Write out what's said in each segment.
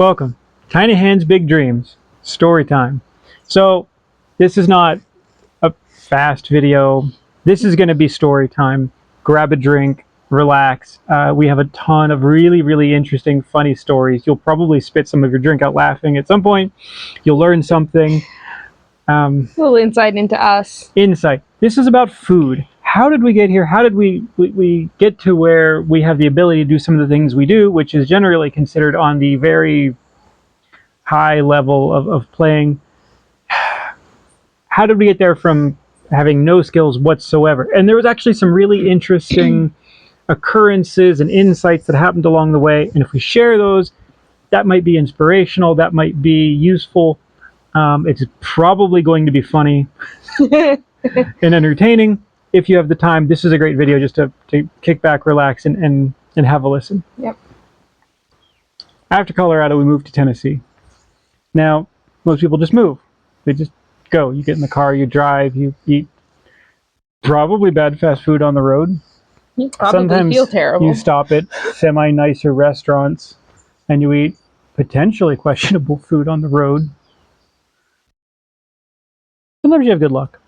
Welcome. Tiny Hands, Big Dreams. Story time. So, this is not a fast video. This is going to be story time. Grab a drink, relax. We have a ton of really, really interesting, funny stories. You'll probably spit some of your drink out laughing at some point. You'll learn something. A little insight into us. Insight. This is about food. How did we get here? How did we get to where we have the ability to do some of the things we do, which is generally considered on the very high level of playing? How did we get there from having no skills whatsoever? And there was actually some really interesting occurrences and insights that happened along the way. And if we share those, that might be inspirational. That might be useful. It's probably going to be funny and entertaining. If you have the time, this is a great video just to kick back, relax, and have a listen. Yep. After Colorado, we moved to Tennessee. Now, most people just move. They just go. You get in the car, you drive, you eat probably bad fast food on the road. You probably Sometimes feel terrible. You stop at semi-nicer restaurants and you eat potentially questionable food on the road. Sometimes you have good luck.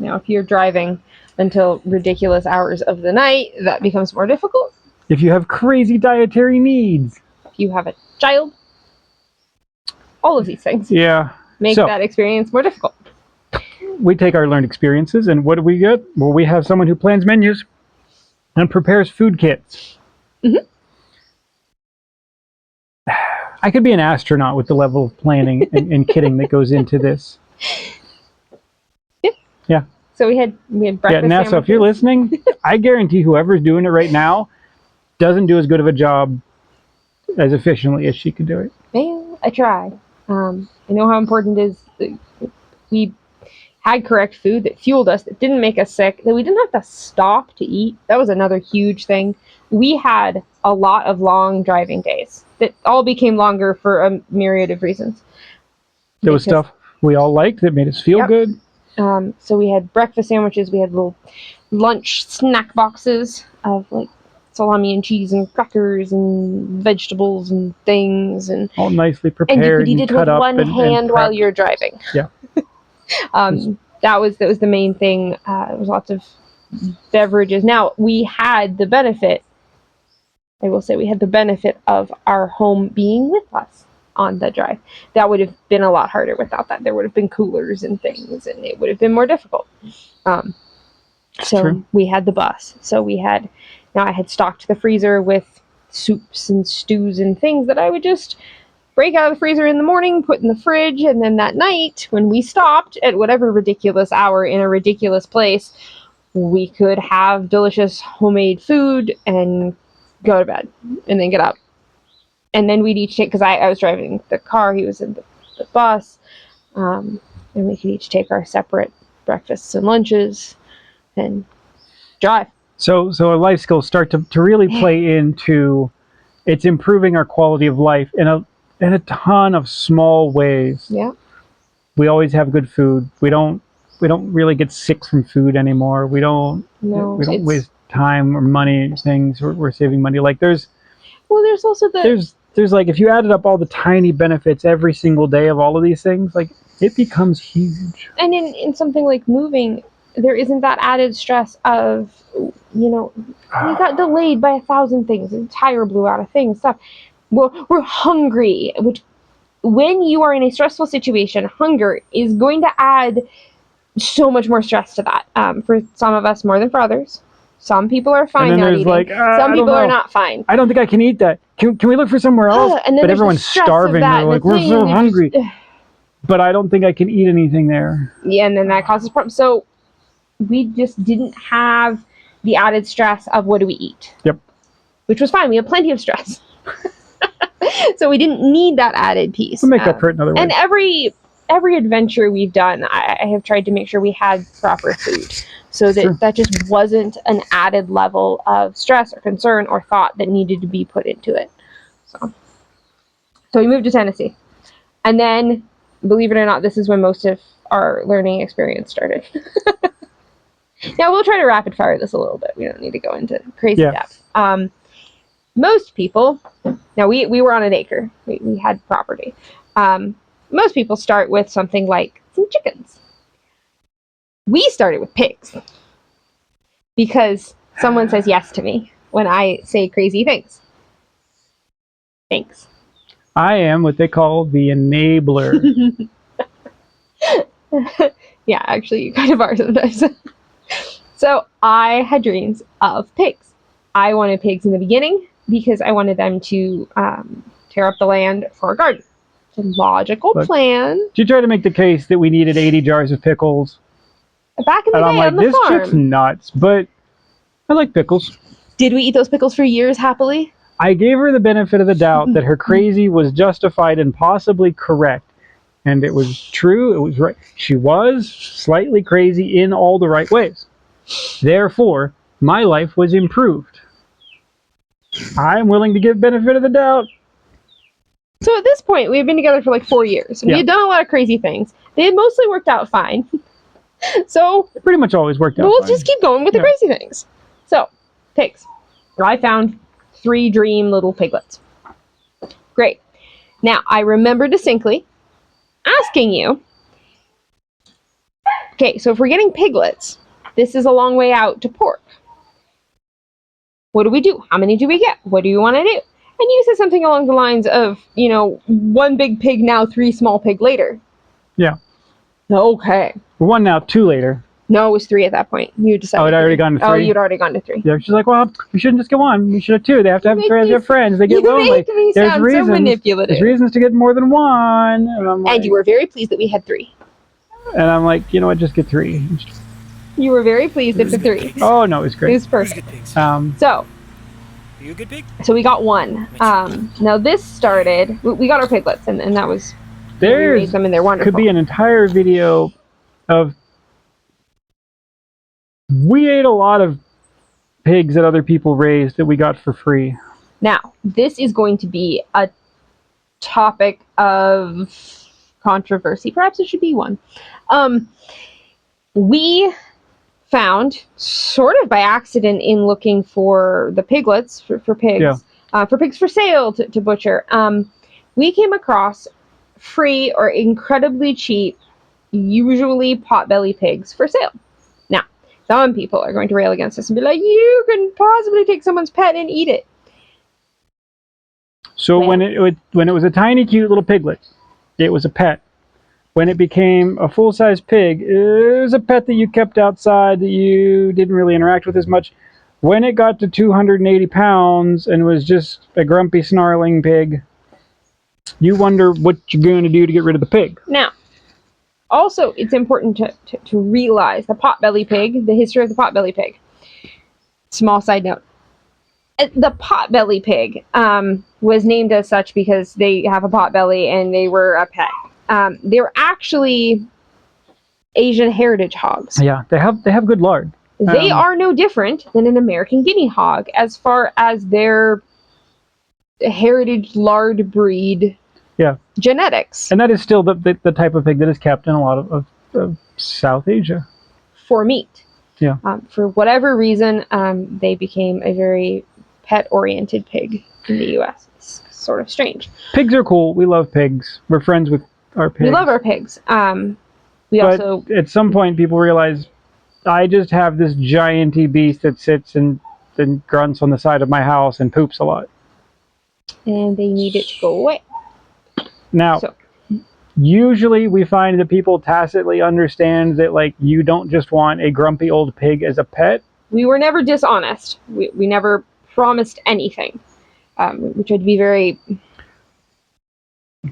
Now, if you're driving until ridiculous hours of the night, that becomes more difficult. If you have crazy dietary needs. If you have a child. All of these things make that experience more difficult. We take our learned experiences, and what do we get? Well, we have someone who plans menus and prepares food kits. Mm-hmm. I could be an astronaut with the level of planning and kitting that goes into this. Yeah. So we had breakfast NASA, sandwiches. if you're listening, I guarantee whoever's doing it right now doesn't do as good of a job as efficiently as she could do it. Well, I try. I know how important it is that we had correct food that fueled us, that didn't make us sick, that we didn't have to stop to eat. That was another huge thing. We had a lot of long driving days that all became longer for a myriad of reasons. There was stuff we all liked that made us feel good. So we had breakfast sandwiches. We had little lunch snack boxes of like salami and cheese and crackers and vegetables and things, and all nicely prepared. And you could eat it with one hand while you're driving. Yeah. That was the main thing. There was lots of beverages. Now we had the benefit. I will say we had the benefit of our home being with us on the drive. That would have been a lot harder without that. There would have been coolers and things, and it would have been more difficult. So we had the bus. So I had stocked the freezer with soups and stews and things that I would just break out of the freezer in the morning, put in the fridge, and then that night, when we stopped at whatever ridiculous hour in a ridiculous place, we could have delicious homemade food and go to bed and then get up. And then we'd each take, because I was driving the car, he was in the bus, and we could each take our separate breakfasts and lunches and drive. So our life skills start to really play into, it's improving our quality of life in a ton of small ways. Yeah. We always have good food. We don't really get sick from food anymore. We don't waste time or money. Things we're saving money. Like there's also there's like, if you added up all the tiny benefits every single day of all of these things, like it becomes huge. And in something like moving, there isn't that added stress of, we got delayed by 1,000 things, the tire blew out, stuff. We're hungry, which when you are in a stressful situation, hunger is going to add so much more stress to that. For some of us more than for others. Some people are fine not eating. Some people are not fine. I don't think I can eat that. Can we look for somewhere else? But everyone's starving. They're like, we're so hungry. But I don't think I can eat anything there. Yeah, and then that causes problems. So we just didn't have the added stress of what do we eat. Yep. Which was fine. We had plenty of stress. So we didn't need that added piece. We'll make up for it another way. And every adventure we've done, I have tried to make sure we had proper food. So that just wasn't an added level of stress or concern or thought that needed to be put into it. So we moved to Tennessee. And then, believe it or not, this is when most of our learning experience started. Now, we'll try to rapid fire this a little bit. We don't need to go into crazy depth. most people, now we were on an acre. We had property. Most people start with something like some chickens. We started with pigs because someone says yes to me when I say crazy things. Thanks. I am what they call the enabler. Yeah, actually, you kind of are sometimes. So I had dreams of pigs. I wanted pigs in the beginning because I wanted them to tear up the land for a garden. It's a logical plan. She tried to make the case that we needed 80 jars of pickles. Back in the And day I'm like, on the this farm. chick's nuts, but I like pickles. Did we eat those pickles for years happily? I gave her the benefit of the doubt that her crazy was justified and possibly correct. And it was true, it was right. She was slightly crazy in all the right ways. Therefore, my life was improved. I'm willing to give benefit of the doubt. So at this point, we had been together for like 4 years. We had done a lot of crazy things. They had mostly worked out fine. So it pretty much always worked out we'll fine. just keep going with the crazy things. So, pigs. I found 3 dream little piglets. Great. Now, I remember distinctly asking you, okay, so if we're getting piglets, this is a long way out to pork. What do we do? How many do we get? What do you want to do? And you said something along the lines of, 1 big pig now, 3 small pig later. Yeah. Okay. 1 now, 2 later. No, it was 3 at that point. You decided. Oh, it had already gone to 3? Oh, you'd already gone to 3. Yeah, she's like, well, we shouldn't just get 1. We should have 2. They have to have friends. They get lonely. You make me sound so manipulative. There's reasons to get more than 1. And I'm like, and you were very pleased that we had 3. And I'm like, you know what, just get 3. You were very pleased at the 3. Oh, no, it was great. It was perfect. So, Are you a good pig? So we got 1. Now this started, we got our piglets, and that was, we raised them, and they're wonderful. Could be an entire video of, we ate a lot of pigs that other people raised that we got for free. Now, this is going to be a topic of controversy. Perhaps it should be one. We found, sort of by accident in looking for the piglets, for pigs, for pigs for sale to butcher, we came across free or incredibly cheap, usually potbelly pigs for sale. Now, some people are going to rail against us and be like, you can possibly take someone's pet and eat it. So when it was a tiny, cute little piglet, it was a pet. When it became a full-size pig, it was a pet that you kept outside that you didn't really interact with as much. When it got to 280 pounds and was just a grumpy, snarling pig, you wonder what you're going to do to get rid of the pig. Now, also, it's important to realize the potbelly pig, the history of the potbelly pig. Small side note. The potbelly pig was named as such because they have a potbelly and they were a pet. They were actually Asian heritage hogs. Yeah, they have good lard. They are no different than an American guinea hog as far as their heritage lard breed genetics. And that is still the type of pig that is kept in a lot of South Asia. For meat. Yeah. For whatever reason, they became a very pet-oriented pig in the U.S. It's sort of strange. Pigs are cool. We love pigs. We're friends with our pigs. We love our pigs. But also, at some point, people realize, I just have this gianty beast that sits and grunts on the side of my house and poops a lot. And they need it to go away. Now, usually we find that people tacitly understand that, like, you don't just want a grumpy old pig as a pet. We were never dishonest. We never promised anything. We tried to be very...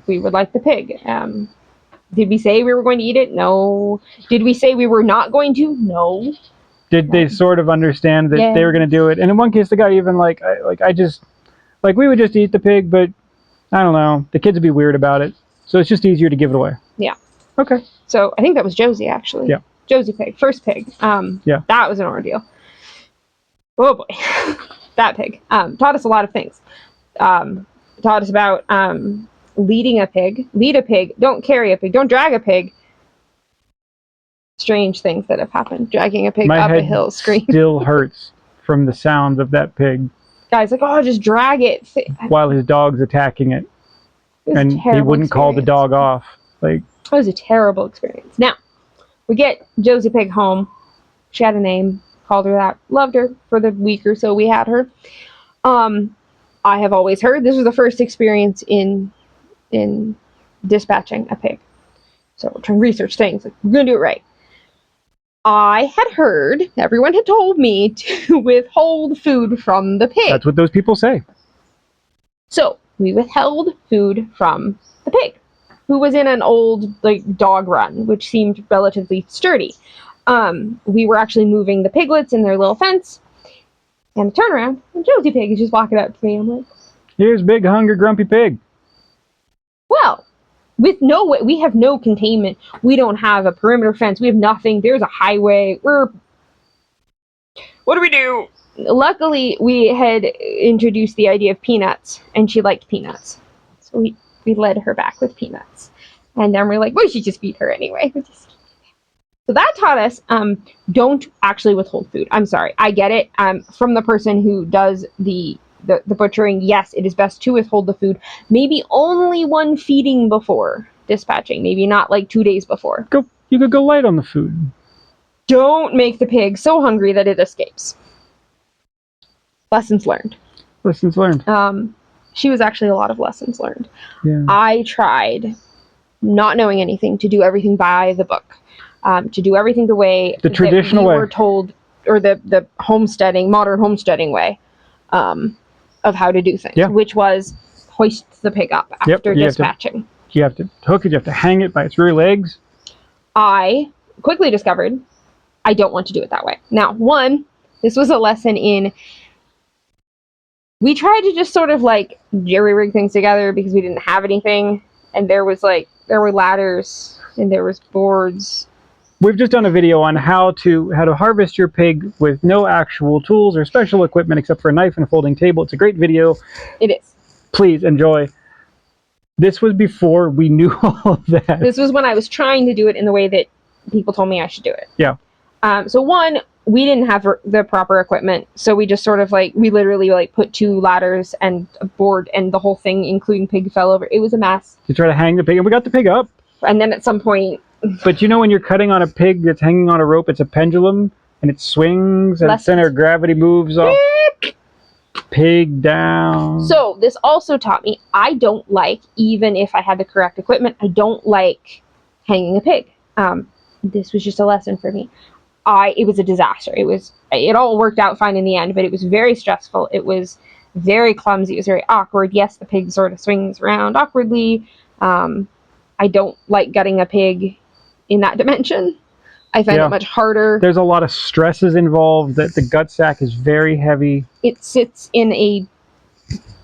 We would like the pig. Did we say we were going to eat it? No. Did we say we were not going to? No. Did they sort of understand that they were going to do it? And in one case, the guy even we would just eat the pig, but I don't know. The kids would be weird about it. So it's just easier to give it away. Yeah. Okay. So I think that was Josie, actually. Yeah. Josie pig. First pig. That was an ordeal. Oh boy. That pig. Taught us a lot of things. Taught us about leading a pig. Lead a pig. Don't carry a pig. Don't drag a pig. Strange things that have happened. Dragging a pig up a hill. Scream. Still hurts from the sound of that pig. Guy's like, oh, just drag it. while his dog's attacking it, It was a and he terrible wouldn't call the experience. dog off. Like, It was a terrible experience. Now, we get Josie Pig home. She had a name, called her that. Loved her for the week or so we had her. I have always heard this was the first experience in dispatching a pig. So we're trying to research things. Like, we're going to do it right. I had heard, everyone had told me to withhold food from the pig. that's what those people say. So we withheld food from the pig, who was in an old dog run, which seemed relatively sturdy. We were actually moving the piglets in their little fence, and I turn around, and Josie Pig is just walking up to me. I'm like, Here's big, hungry, grumpy pig. well, with no way, we have no containment. We don't have a perimeter fence. We have nothing. There's a highway. What do we do? Luckily, we had introduced the idea of peanuts, and she liked peanuts. So we led her back with peanuts. And then we're like, we should just feed her anyway. So that taught us, don't actually withhold food. I'm sorry. I get it. From the person who does the butchering, yes, it is best to withhold the food. Maybe only one feeding before dispatching. Maybe not 2 days before. You could go light on the food. Don't make the pig so hungry that it escapes. Lessons learned. Lessons learned. She was actually a lot of lessons learned. Yeah. I tried, not knowing anything, to do everything by the book. To do everything the way The traditional that we way. were told, or the modern homesteading way of how to do things, Yeah. which was hoist the pig up after dispatching. You have to hook it, you have to hang it by its rear legs. I quickly discovered I don't want to do it that way. Now, one, this was a lesson in, we tried to just sort of jerry-rig things together because we didn't have anything, and there were ladders and there was boards. We've just done a video on how to harvest your pig with no actual tools or special equipment except for a knife and a folding table. It's a great video. It is. Please enjoy. This was before we knew all of that. This was when I was trying to do it in the way that people told me I should do it. Yeah. So one, we didn't have the proper equipment, so we just sort of we literally put 2 ladders and a board, and the whole thing, including pig, fell over. It was a mess. To try to hang the pig, and we got the pig up. And then at some point, But when you're cutting on a pig that's hanging on a rope, it's a pendulum, and it swings, and center of gravity moves off. Pig down. So this also taught me, I don't like, even if I had the correct equipment, I don't like hanging a pig. This was just a lesson for me. It was a disaster. It all worked out fine in the end, but it was very stressful. It was very clumsy. It was very awkward. Yes, the pig sort of swings around awkwardly. I don't like gutting a pig in that dimension. I find it much harder. There's a lot of stresses involved. That the gut sac is very heavy. It sits in a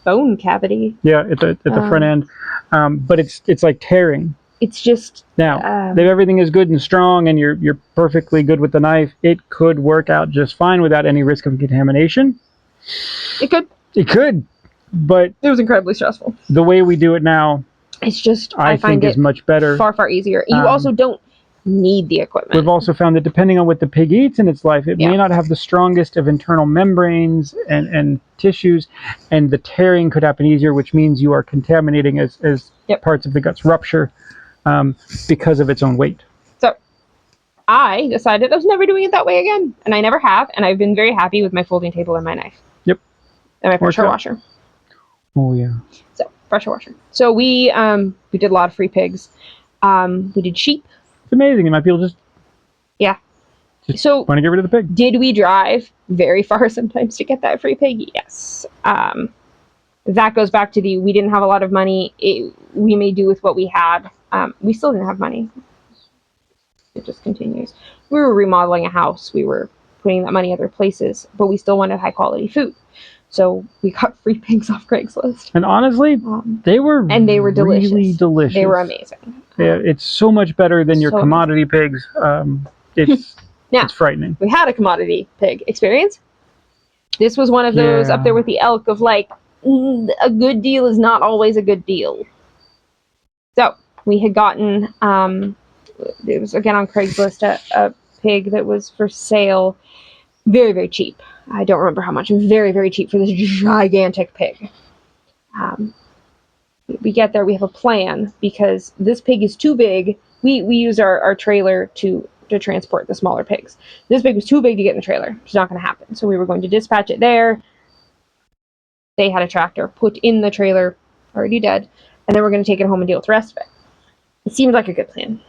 bone cavity. Yeah, at the front end. But it's like tearing. It's just now. If everything is good and strong, and you're perfectly good with the knife, it could work out just fine without any risk of contamination. It could. It could, but it was incredibly stressful. The way we do it now, it's just I find is much better. Far easier. You also don't need the equipment. We've also found that depending on what the pig eats in its life, it may not have the strongest of internal membranes and tissues, and the tearing could happen easier, which means you are contaminating as parts of the guts rupture because of its own weight. So I decided I was never doing it that way again, and I never have, and I've been very happy with my folding table and my knife. Yep. And my pressure washer. Oh yeah. So pressure washer. So we did a lot of free pigs. We did sheep. It's amazing. You might be able to just want to get rid of the pig. Did we drive very far sometimes to get that free pig? Yes. That goes back to we didn't have a lot of money. We made do with what we had. We still didn't have money. It just continues. We were remodeling a house. We were putting that money other places, but we still wanted high quality food. So we got free pigs off Craigslist. And honestly, they were delicious. Really delicious. They were amazing. Yeah, it's so much better than your commodity pigs. It's frightening. We had a commodity pig experience. This was one of those up there with the elk of a good deal is not always a good deal. So we had gotten, it was again on Craigslist, a pig that was for sale, very, very cheap. I don't remember how much. Very, very cheap for this gigantic pig. We get there, we have a plan, because this pig is too big. We use our trailer to transport the smaller pigs. This pig was too big to get in the trailer. It's not going to happen. So we were going to dispatch it there. They had a tractor put in the trailer, already dead, and then we're going to take it home and deal with the rest of it. It seemed like a good plan.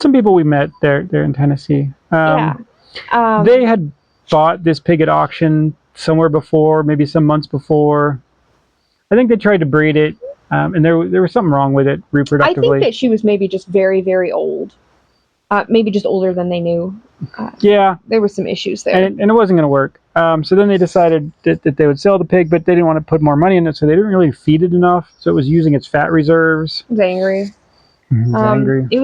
Some people we met there in Tennessee. They had bought this pig at auction somewhere before, maybe some months before. I think they tried to breed it, and there was something wrong with it reproductively. I think that she was maybe just very, very old. Maybe just older than they knew. Yeah. There were some issues there. And it wasn't going to work. So then they decided that they would sell the pig, but they didn't want to put more money in it, so they didn't really feed it enough. So it was using its fat reserves. I was angry. It was angry. It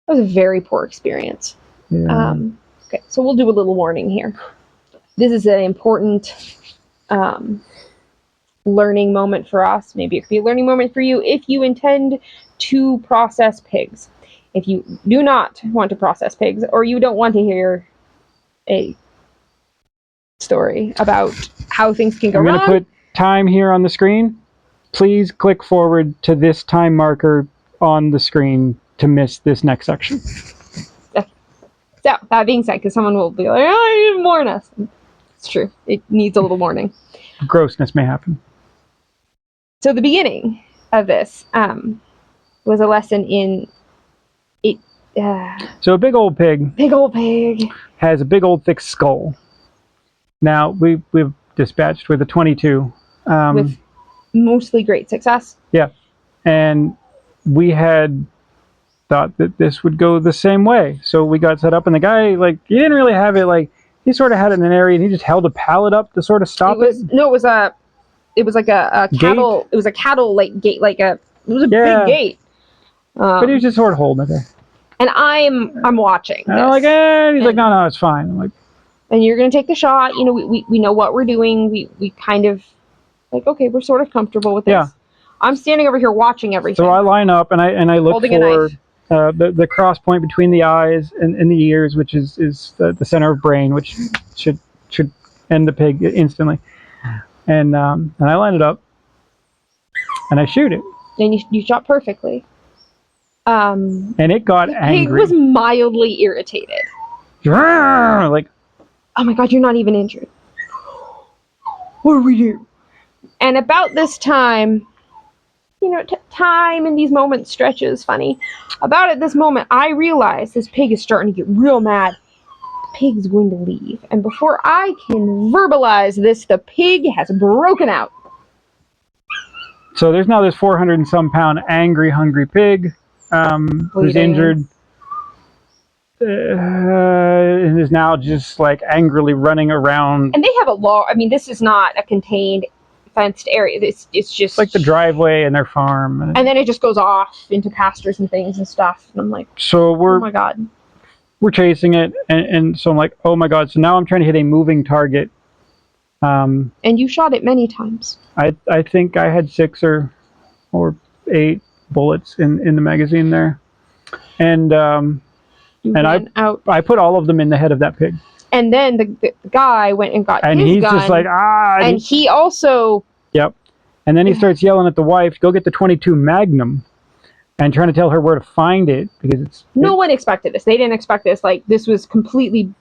was a very poor experience. Yeah. Okay, so we'll do a little warning here. This is an important learning moment for us. Maybe it could be a learning moment for you if you intend to process pigs. If you do not want to process pigs, or you don't want to hear a story about how things can go wrong. I'm going to put time here on the screen. Please click forward to this time marker on the screen to miss this next section. So, that being said, because someone will be like, oh, you didn't warn us. It's true. It needs a little warning. Grossness may happen. So the beginning of this was a lesson in it. So a big old pig has a big old thick skull. Now we've dispatched with a 22 with mostly great success. Yeah, and we had thought that this would go the same way. So we got set up, and the guy, like, he didn't really have it, like, he sort of had it in an area, and he just held a pallet up to sort of stop it. No, it was like a cattle. Gate? It was a cattle gate, it was a big gate. But he was just sort of holding it there. And I'm watching. And I'm like, he's like, no, it's fine. I'm like, and you're gonna take the shot. You know, we know what we're doing. We kind of like, okay, we're sort of comfortable with this. Yeah. I'm standing over here watching everything. So I line up and I look holding for the cross point between the eyes and the ears, which is the center of brain, which should end the pig instantly. And I line it up and I shoot it. And you shot perfectly. And it got angry. Pig was mildly irritated. Like, oh my God, you're not even injured. What do we do? And about this time, you know, time in these moments stretches funny. About at this moment, I realize this pig is starting to get real mad. The pig's going to leave. And before I can verbalize this, the pig has broken out. So there's now this 400 and some pound angry, hungry pig who's injured. And is now just like angrily running around. And they have a law. I mean, this is not a contained, fenced area. It's just like the driveway in their farm. And then it just goes off into pastures and things and stuff. And I'm like, so oh my God. We're chasing it. And so I'm like, oh my God. So now I'm trying to hit a moving target. And you shot it many times. I think I had 6 or 8 bullets in the magazine there. And I put all of them in the head of that pig. And then the guy went and got his gun. And he's just like, And he also... Yep. And then he starts yelling at the wife, go get the 22 Magnum, and trying to tell her where to find it, because no one expected this. They didn't expect this. Like, this was completely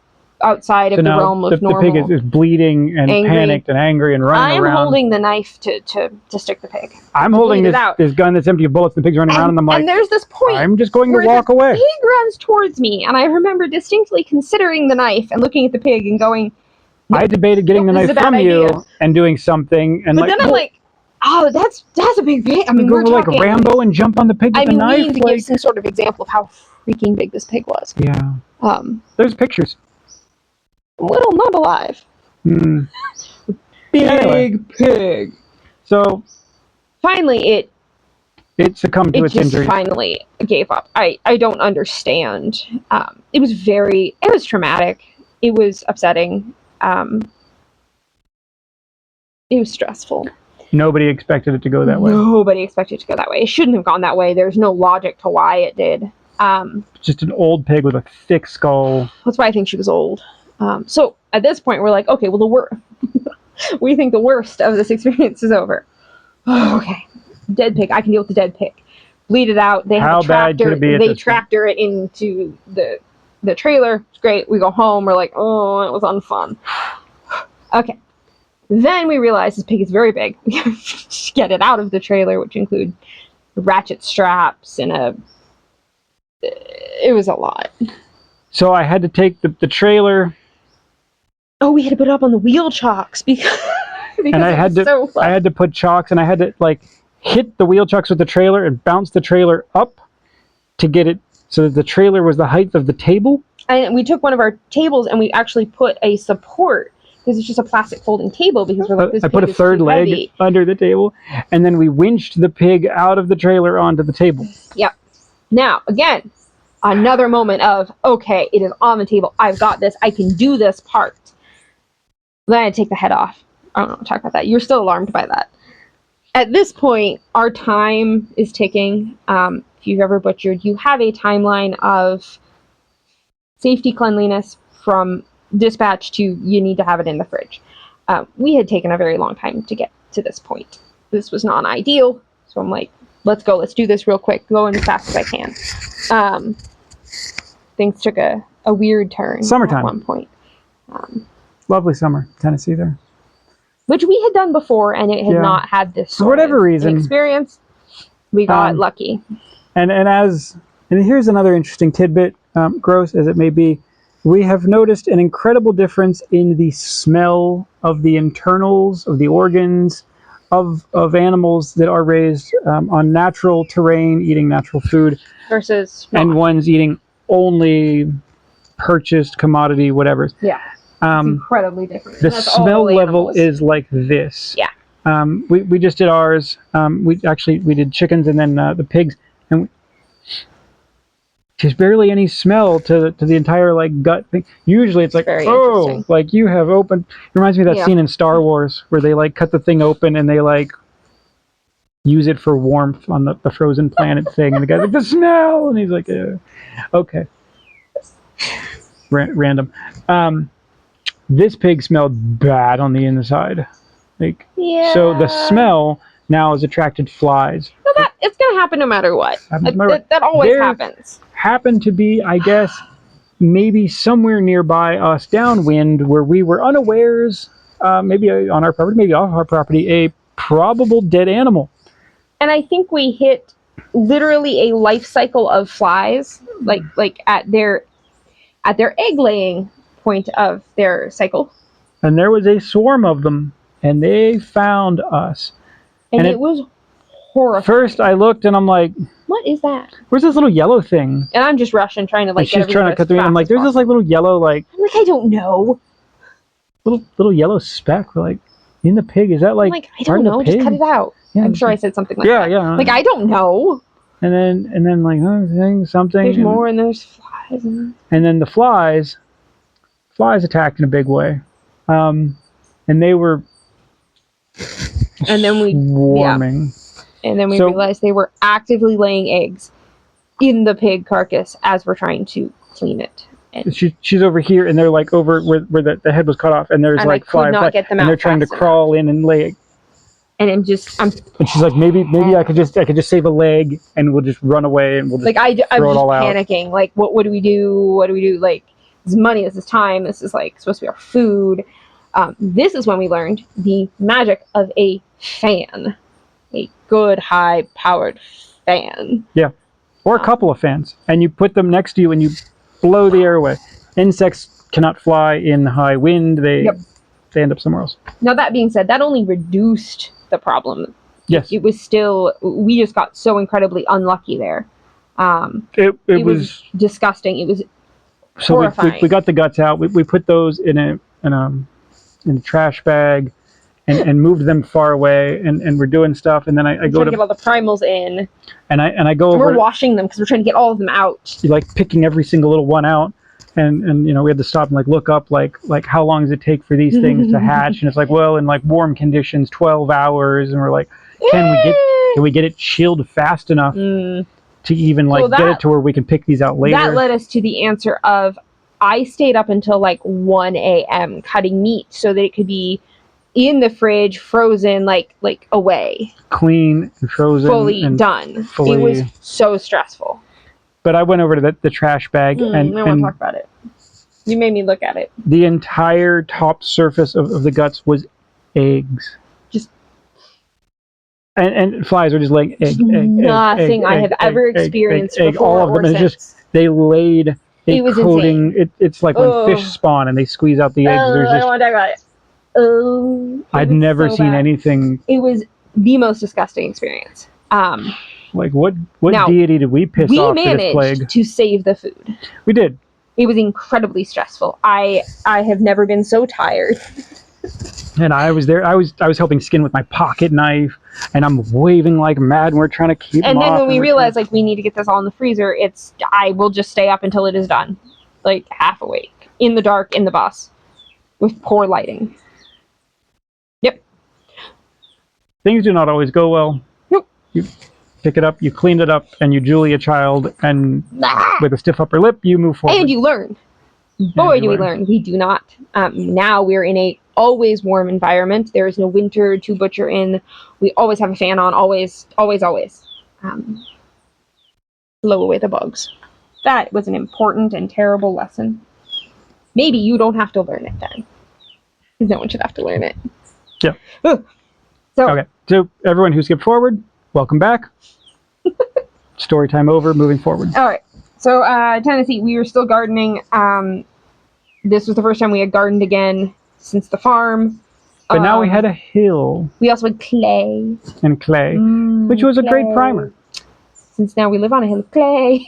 outside of the realm of normal. The pig is bleeding and panicked and angry and running around. I'm holding the knife to stick the pig. I'm holding this gun that's empty of bullets. The pig's running around, and I'm like, and there's this point I'm just going to walk away. The pig runs towards me, and I remember distinctly considering the knife and looking at the pig and going, I debated getting the knife from you and doing something, and but then I'm like, oh, that's a big pig. I mean, we're like talking Rambo and jump on the pig with the knife. I mean, to give some sort of example of how freaking big this pig was. Yeah. There's pictures. Well, not alive. Big pig. So finally, it succumbed to its injuries. Finally gave up. I don't understand. It was traumatic. It was upsetting. It was stressful. Nobody expected it to go that way. Nobody expected it to go that way. It shouldn't have gone that way. There's no logic to why it did. Just an old pig with a thick skull. That's why I think she was old. So at this point, we're like, okay, well, we think the worst of this experience is over. Okay, dead pig. I can deal with the dead pig. Bleed it out. They have a tractor. They tractor it into the trailer. It's great. We go home. We're like, oh, it was unfun. Okay. Then we realize this pig is very big. We have to get it out of the trailer, which include ratchet straps and it was a lot. So I had to take the trailer. Oh, we had to put it up on the wheel chocks because and I had to put chocks, and I had to like hit the wheel chocks with the trailer and bounce the trailer up to get it so that the trailer was the height of the table. And we took one of our tables and we actually put a support, because it's just a plastic folding table, because we're like, this I put a third leg heavy under the table, and then we winched the pig out of the trailer onto the table. Yep. Now, again, another moment of, okay, it is on the table. I've got this. I can do this part. Then I take the head off. I don't know, talk about that. You're still alarmed by that. At this point, our time is ticking. If you've ever butchered, you have a timeline of safety, cleanliness from dispatch to you need to have it in the fridge. We had taken a very long time to get to this point. This was not ideal. So I'm like, let's go. Let's do this real quick. Going as fast as I can. Things took a weird turn. Summertime. At one point. Lovely summer, Tennessee there. Which we had done before, and it had not had this for whatever reason experience. We got lucky. And here's another interesting tidbit, gross as it may be. We have noticed an incredible difference in the smell of the internals, of the organs, of animals that are raised on natural terrain, eating natural food, versus and ones eating only purchased commodity, whatever. Yeah. It's incredibly different. The smell level is like this. Yeah. We just did ours. We did chickens and then the pigs, and there's barely any smell to the entire like gut thing. Usually it's like, oh, like you have opened. It reminds me of that scene in Star Wars where they like cut the thing open and they like use it for warmth on the frozen planet thing, and the guy's like, the smell, and he's like, okay, random. This pig smelled bad on the inside. Like, so the smell now has attracted flies. No, it's going to happen no matter what. That always happens. Happened to be, I guess, maybe somewhere nearby us downwind where we were unawares, maybe on our property, maybe off our property, a probable dead animal. And I think we hit literally a life cycle of flies, like at their egg laying point of their cycle. And there was a swarm of them, and they found us. And it was horrifying. First I looked and I'm like, what is that? Where's this little yellow thing? And I'm just rushing, trying to like she's trying to cut through. I'm like, there's this like little yellow like I'm like, I don't know. Little yellow speck like in the pig. Is that like, I'm like, I don't know, just cut it out. Yeah, I'm sure I said something like that. Yeah. Like, I don't know. And then like something. There's more, and there's flies. And then the flies attacked in a big way. And they were swarming. And then we realized they were actively laying eggs in the pig carcass as we're trying to clean it. And she's over here, and they're like over where the head was cut off, and there's like fly, and they're trying to crawl in and lay. And I'm and she's like, maybe I could just save a leg, and we'll just run away, and we'll just I'm just panicking. Out. Like, what do we do? What do we do? Like, this is money. This is time. This is like supposed to be our food. This is when we learned the magic of a fan, a good high-powered fan. Yeah, or a couple of fans, and you put them next to you, and you blow the air away. Insects cannot fly in high wind. They end up somewhere else. Now, that being said, that only reduced the problem. Yes. It was still, we just got so incredibly unlucky there. It was disgusting. It was so horrifying. We got the guts out. We put those in a trash bag and moved them far away, and we're doing stuff, and then I go to get all the primals in, and I go over. We're washing them because we're trying to get all of them out. Like picking every single little one out, and we had to stop and like look up like how long does it take for these things to hatch, and it's like, well, in like warm conditions 12 hours, and we're like, can we get it chilled fast enough? to even like get it to where we can pick these out later? That led us to the answer of I stayed up until like 1 a.m. cutting meat so that it could be in the fridge, frozen, like away. Clean and frozen. Fully and done. Fully... It was so stressful. But I went over to the trash bag and I want to talk about it. You made me look at it. The entire top surface of the guts was eggs. Just... And flies are just laying egg. Nothing I have ever experienced before. All of them. And it's just, they laid a coating. It's like when fish spawn and they squeeze out the eggs. I don't want to talk about it. I'd never seen anything. It was the most disgusting experience. Like what deity did we piss off for this plague? We managed to save the food. We did. It was incredibly stressful. I have never been so tired. And I was there. I was helping skin with my pocket knife, and I'm waving like mad. And we're trying to keep. And then when we realized like we need to get this all in the freezer, I will just stay up until it is done, like half awake in the dark in the bus, with poor lighting. Yep. Things do not always go well. Nope. You pick it up, you clean it up, and you Julie a child, and with a stiff upper lip, you move forward. And you learn. Boy, do we learn. We do not. Now we're in a always warm environment. There is no winter to butcher in. We always have a fan on. Always, always, always. Blow away the bugs. That was an important and terrible lesson. Maybe you don't have to learn it then. Because no one should have to learn it. Yeah. So everyone who skipped forward, welcome back. Story time over, moving forward. All right. So Tennessee, we were still gardening. This was the first time we had gardened again since the farm. But now we had a hill. We also had clay. And clay, which was a great primer. Since now we live on a hill of clay.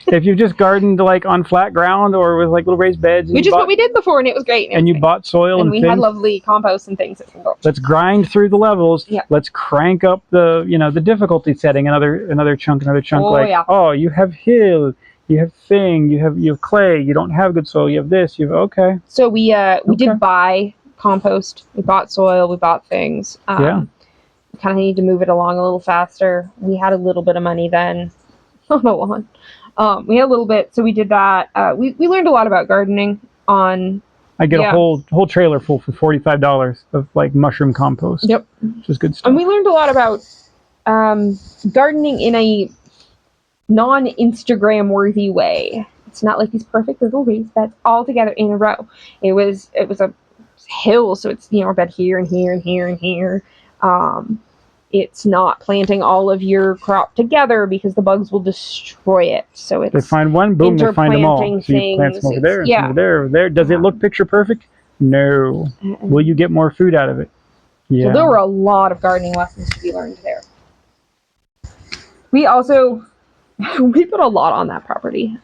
If you've just gardened like on flat ground or with like little raised beds. Which is what we did before, and it was great. And you bought soil and we had lovely compost and things. Let's grind through the levels. Yeah. Let's crank up the difficulty setting. Another chunk. Oh, you have hill. You have you have clay, you don't have good soil, you have this, okay. So we did buy compost, we bought soil, we bought things. We kind of need to move it along a little faster. We had a little bit of money then. Not a lot. We had a little bit, so we did that. We learned a lot about gardening on... I get a whole trailer full for $45 of like mushroom compost. Yep. Which is good stuff. And we learned a lot about gardening in a non-Instagram worthy way. It's not like these perfect little wreaths that's all together in a row. It was a hill, so it's a bed here and here and here and here. It's not planting all of your crop together because the bugs will destroy it. So it's they find one, boom, they find them all. So you plant some over there, over there. Does it look picture perfect? No. Will you get more food out of it? Yeah. So there were a lot of gardening lessons to be learned there. We also we put a lot on that property.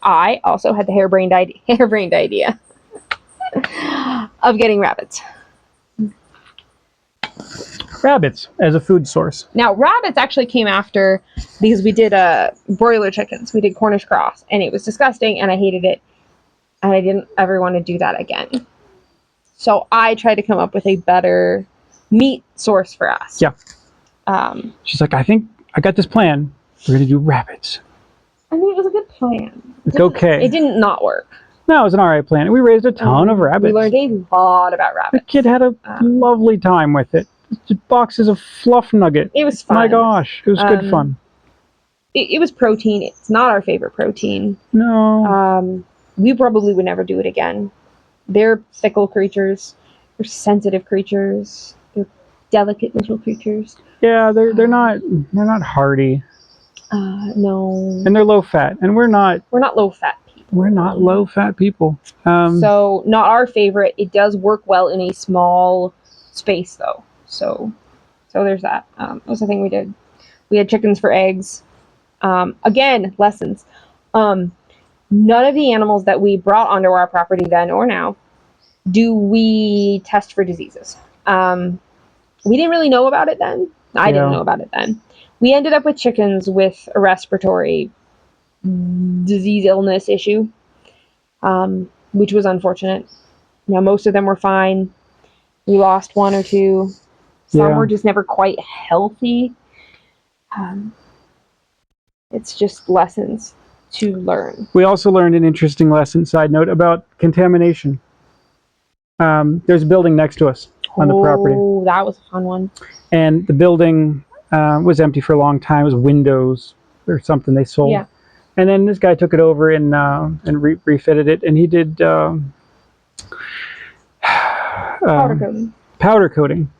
I also had the harebrained idea of getting rabbits. Rabbits as a food source. Now, rabbits actually came after because we did broiler chickens. We did Cornish cross, and it was disgusting, and I hated it, and I didn't ever want to do that again. So I tried to come up with a better meat source for us. Yeah. She's like, I think I got this plan. We're going to do rabbits. I mean, it was a good plan. It's okay. It didn't not work. No, it was an alright plan. We raised a ton of rabbits. We learned a lot about rabbits. The kid had a lovely time with it. Just boxes of fluff nugget. It was fun. My gosh, it was good fun. It was protein. It's not our favorite protein. No. We probably would never do it again. They're fickle creatures. They're sensitive creatures. They're delicate little creatures. Yeah, they're not hardy. No. And they're low fat, and we're not low fat people. We're not low fat people. So not our favorite. It does work well in a small space though. So there's that. That was the thing we did. We had chickens for eggs. Again, lessons. None of the animals that we brought onto our property then or now do we test for diseases. We didn't really know about it then. I didn't know about it then. We ended up with chickens with a respiratory disease illness issue, which was unfortunate. Now, most of them were fine. We lost one or two. Some were just never quite healthy. It's just lessons to learn. We also learned an interesting lesson, side note, about contamination. There's a building next to us on the property. Oh, that was a fun one. And the building was empty for a long time. It was windows or something they sold. Yeah. And then this guy took it over and refitted it, and he did powder coating,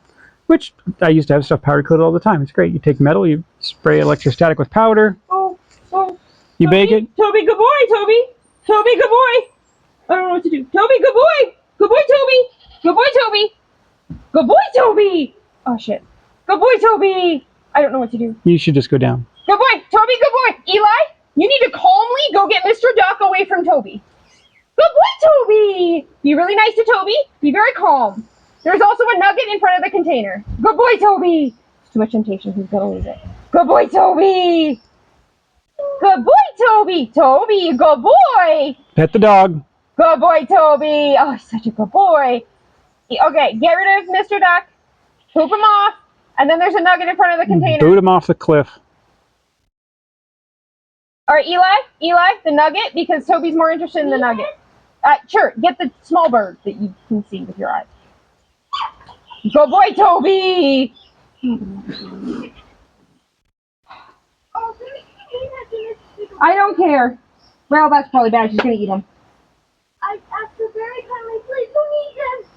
which I used to have stuff powder coated all the time. It's great. You take metal, you spray electrostatic with powder, you Toby, bake it. Toby, good boy, Toby. Toby, good boy. I don't know what to do. Toby, good boy. Good boy, Toby. Good boy, Toby. Good boy, Toby. Oh, shit. Good boy, Toby. I don't know what to do. You should just go down. Good boy, Toby, good boy. Eli, you need to calmly go get Mr. Duck away from Toby. Good boy, Toby. Be really nice to Toby. Be very calm. There's also a nugget in front of the container. Good boy, Toby. Too much temptation. He's going to lose it. Good boy, Toby. Good boy, Toby. Toby, good boy. Pet the dog. Good boy, Toby. Oh, he's such a good boy. Okay, get rid of Mr. Duck. Poop him off. And then there's a nugget in front of the container. Boot him off the cliff. All right, Eli, the nugget, because Toby's more interested in the nugget. Sure, get the small bird that you can see with your eyes. Good boy, Toby. I don't care. Well, that's probably bad. She's gonna eat them. I asked her very kindly, please don't eat them.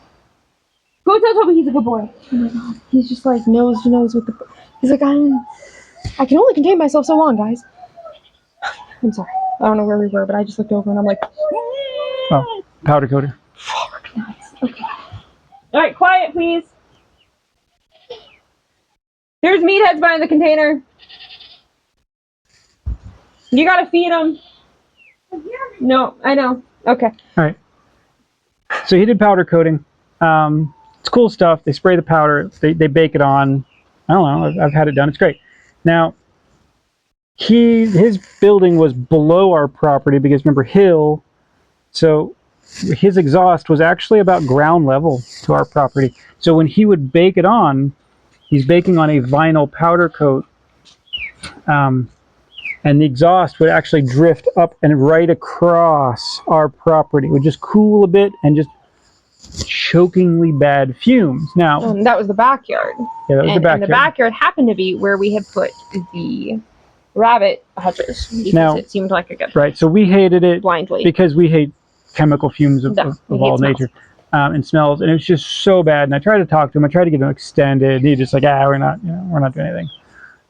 Go tell Toby he's a good boy. Oh my god, he's just like nose to nose with the. He's like, I can only contain myself so long, guys. I'm sorry. I don't know where we were, but I just looked over and I'm like, Oh, powder coater. fuck nuts. Okay. All right, quiet, please. There's meatheads behind the container. You gotta feed them. No, I know. Okay. All right. So he did powder coating. It's cool stuff. They spray the powder. They bake it on. I don't know. I've had it done. It's great. Now, his building was below our property because remember hill. So his exhaust was actually about ground level to our property. So when he would bake it on, he's baking on a vinyl powder coat. And the exhaust would actually drift up and right across our property. It would just cool a bit and just chokingly bad fumes. Now, That was the backyard. yeah, that was the backyard. And the backyard happened to be where we had put the rabbit hutches because Now- it seemed like a good Right, so we hated it blindly. because we hate chemical fumes of No, we hate all smells. nature and smells, and it was just so bad. And I tried to talk to him. I tried to get him extended. And he just like, we're not doing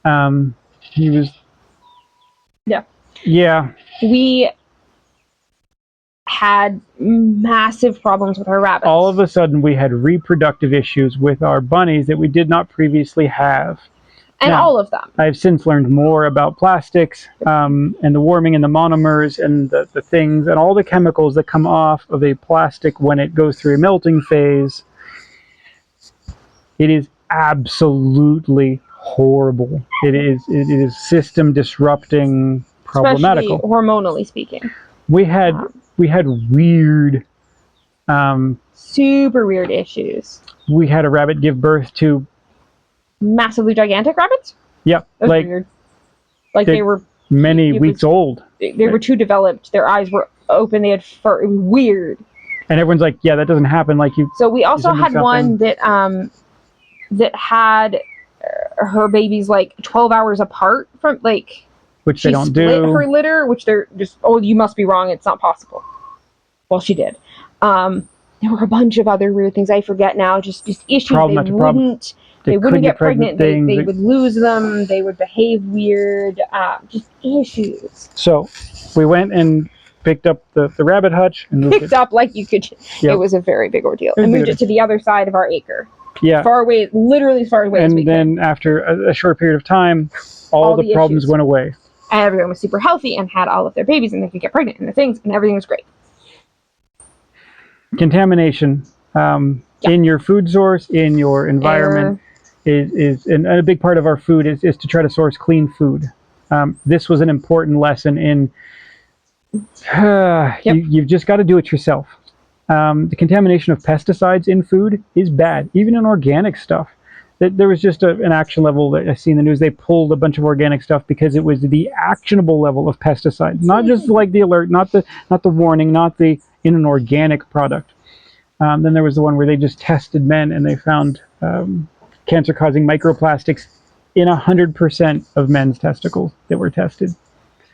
anything. He was, yeah. We had massive problems with our rabbits. All of a sudden, we had reproductive issues with our bunnies that we did not previously have. and now, all of them. I've since learned more about plastics and the warming and the monomers and the things and all the chemicals that come off of a plastic when it goes through a melting phase. It is absolutely horrible. It is system disrupting, problematical. Especially hormonally speaking. We had weird. Super weird issues. We had a rabbit give birth to. Massively gigantic rabbits? Yep, That was like weird. Like they- they were many it weeks was- old. they were too developed. Their eyes were open. They had fur. It was weird. And everyone's like, yeah, that doesn't happen. Like you. So we also Isn't it had one that had her babies like 12 hours apart from like Which she they don't split do. her litter, which they're just you must be wrong. It's not possible. Well, she did. There were a bunch of other weird things I forget now. Just issues Problem they after problem. wouldn't. They They wouldn't couldn't get pregnant. They things. would lose them. They would behave weird. Just issues. So we went and picked up the rabbit hutch and moved Picked it. up like you could. Yep. It was a very big ordeal. was And moved big. it to the other side of our acre. Yeah. Far away, literally as far away as we And could. then after a short period of time, all the problems issues. went away. And everyone was super healthy and had all of their babies and they could get pregnant and the things and everything was great. Contamination in your food source, in your environment, is and a big part of our food is to try to source clean food. This was an important lesson in you've just got to do it yourself. The contamination of pesticides in food is bad, even in organic stuff. there was just an action level that I see in the news. They pulled a bunch of organic stuff because it was the actionable level of pesticide, not just like the alert, not the warning, not the in an organic product. Then there was the one where they just tested men and they found cancer-causing microplastics in 100% of men's testicles that were tested.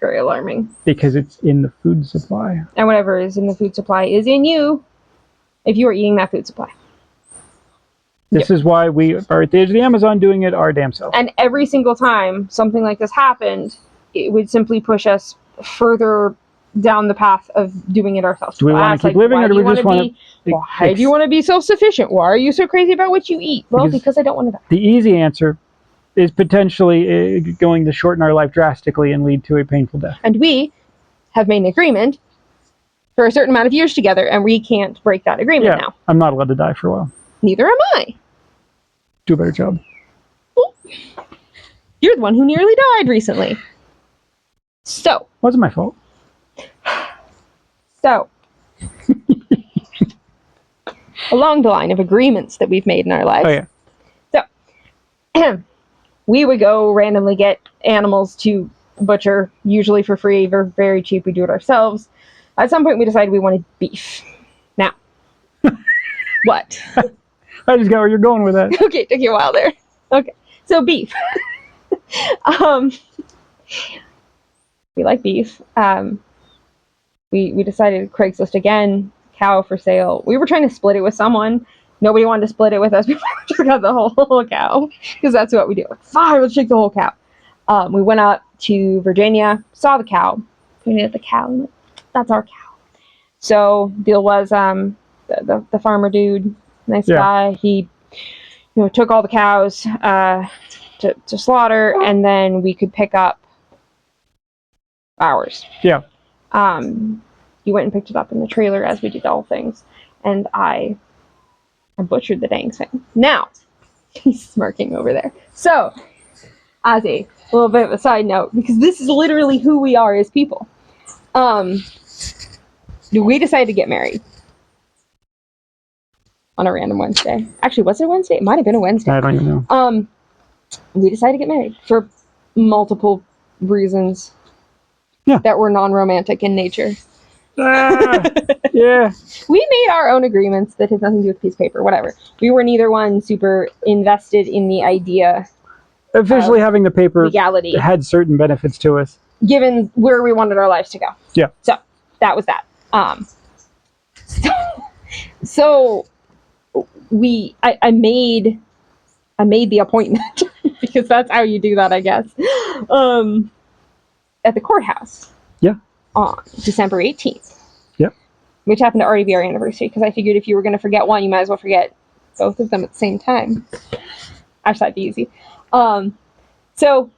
Very alarming. Because it's in the food supply. And whatever is in the food supply is in you if you are eating that food supply. This is why we are at the edge of the Amazon doing it our damn self. And every single time something like this happened, it would simply push us further down the path of doing it ourselves. Do we want to keep living, or do we just want to... Why do you want to be self-sufficient? Why are you so crazy about what you eat? Well, because I don't want to die. The easy answer is potentially going to shorten our life drastically and lead to a painful death. And we have made an agreement for a certain amount of years together, and we can't break that agreement now. I'm not allowed to die for a while. Neither am I. Do a better job. You're the one who nearly died recently. So. Wasn't my fault. So. Along the line of agreements that we've made in our lives. Oh, yeah. So. We would go randomly get animals to butcher, usually for free, or very cheap. We do it ourselves. At some point, we decided we wanted beef. Now. What? I just got where you're going with that. Okay, took you a while there. Okay, so beef. We like beef. We decided Craigslist again, cow for sale. We were trying to split it with someone. Nobody wanted to split it with us. We just got the whole cow, because that's what we do. Fine, let's take the whole cow. We went up to Virginia, saw the cow. We needed the cow. That's our cow. So deal was the farmer dude, nice guy. He took all the cows to slaughter, and then we could pick up ours. Yeah. He went and picked it up in the trailer as we did all things, and I butchered the dang thing. Now, he's smirking over there. So, as a little bit of a side note, because this is literally who we are as people, we decided to get married on a random Wednesday. Actually, was it a Wednesday? It might have been a Wednesday. I don't even know. We decided to get married for multiple reasons that were non-romantic in nature. Yeah. We made our own agreements that had nothing to do with a piece of paper, whatever. We were neither one super invested in the idea. Officially having the paper legality had certain benefits to us. Given where we wanted our lives to go. Yeah. So, that was that. So I made the appointment because that's how you do that, I guess. At the courthouse. Yeah. On December 18th. Yep. Which happened to already be our anniversary, because I figured if you were going to forget one, you might as well forget both of them at the same time. Actually, that'd be easy. So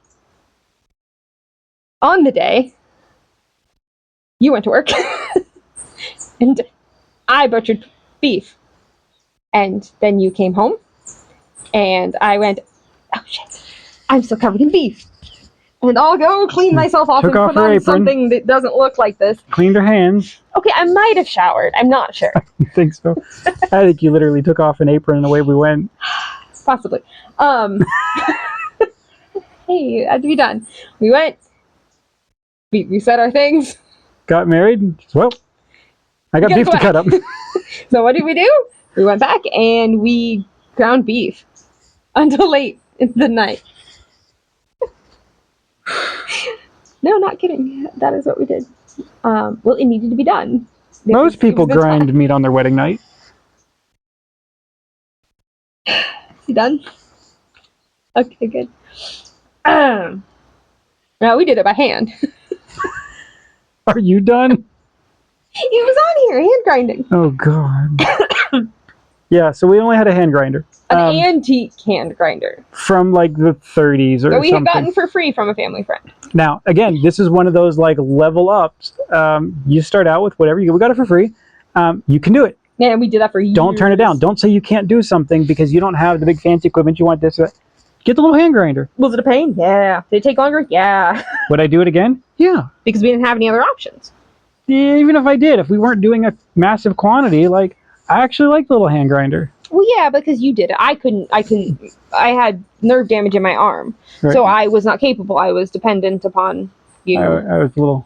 on the day, you went to work, and I butchered beef, and then you came home, and I went, oh shit, I'm still covered in beef. And I'll go clean myself off and put on something that doesn't look like this. Cleaned her hands. Okay, I might have showered. I'm not sure. I think so. I think you literally took off an apron and away we went. Possibly. Hey, it had to be done. We went. We said our things. Got married. Well, I got beef to cut up. So what did we do? We went back and we ground beef until late in the night. No, not kidding. That is what we did. Well, it needed to be done. Most people grind meat on their wedding night. You done? Okay, good. No, we did it by hand. Are you done? It was on here, hand grinding. Oh, God. Yeah, so we only had a hand grinder. An antique hand grinder. From like the 30s or something. That we had gotten for free from a family friend. Now, again, this is one of those like level ups. You start out with whatever we got it for free. You can do it. Man, we did that for years. Don't turn it down. Don't say you can't do something because you don't have the big fancy equipment. You want this or that. Get the little hand grinder. Was it a pain? Yeah. Did it take longer? Yeah. Would I do it again? Yeah. Because we didn't have any other options. Yeah, even if I did, if we weren't doing a massive quantity, like I actually like the little hand grinder. Well, yeah, because you did it. I couldn't. I had nerve damage in my arm, Right. so I was not capable. I was dependent upon you. I was a little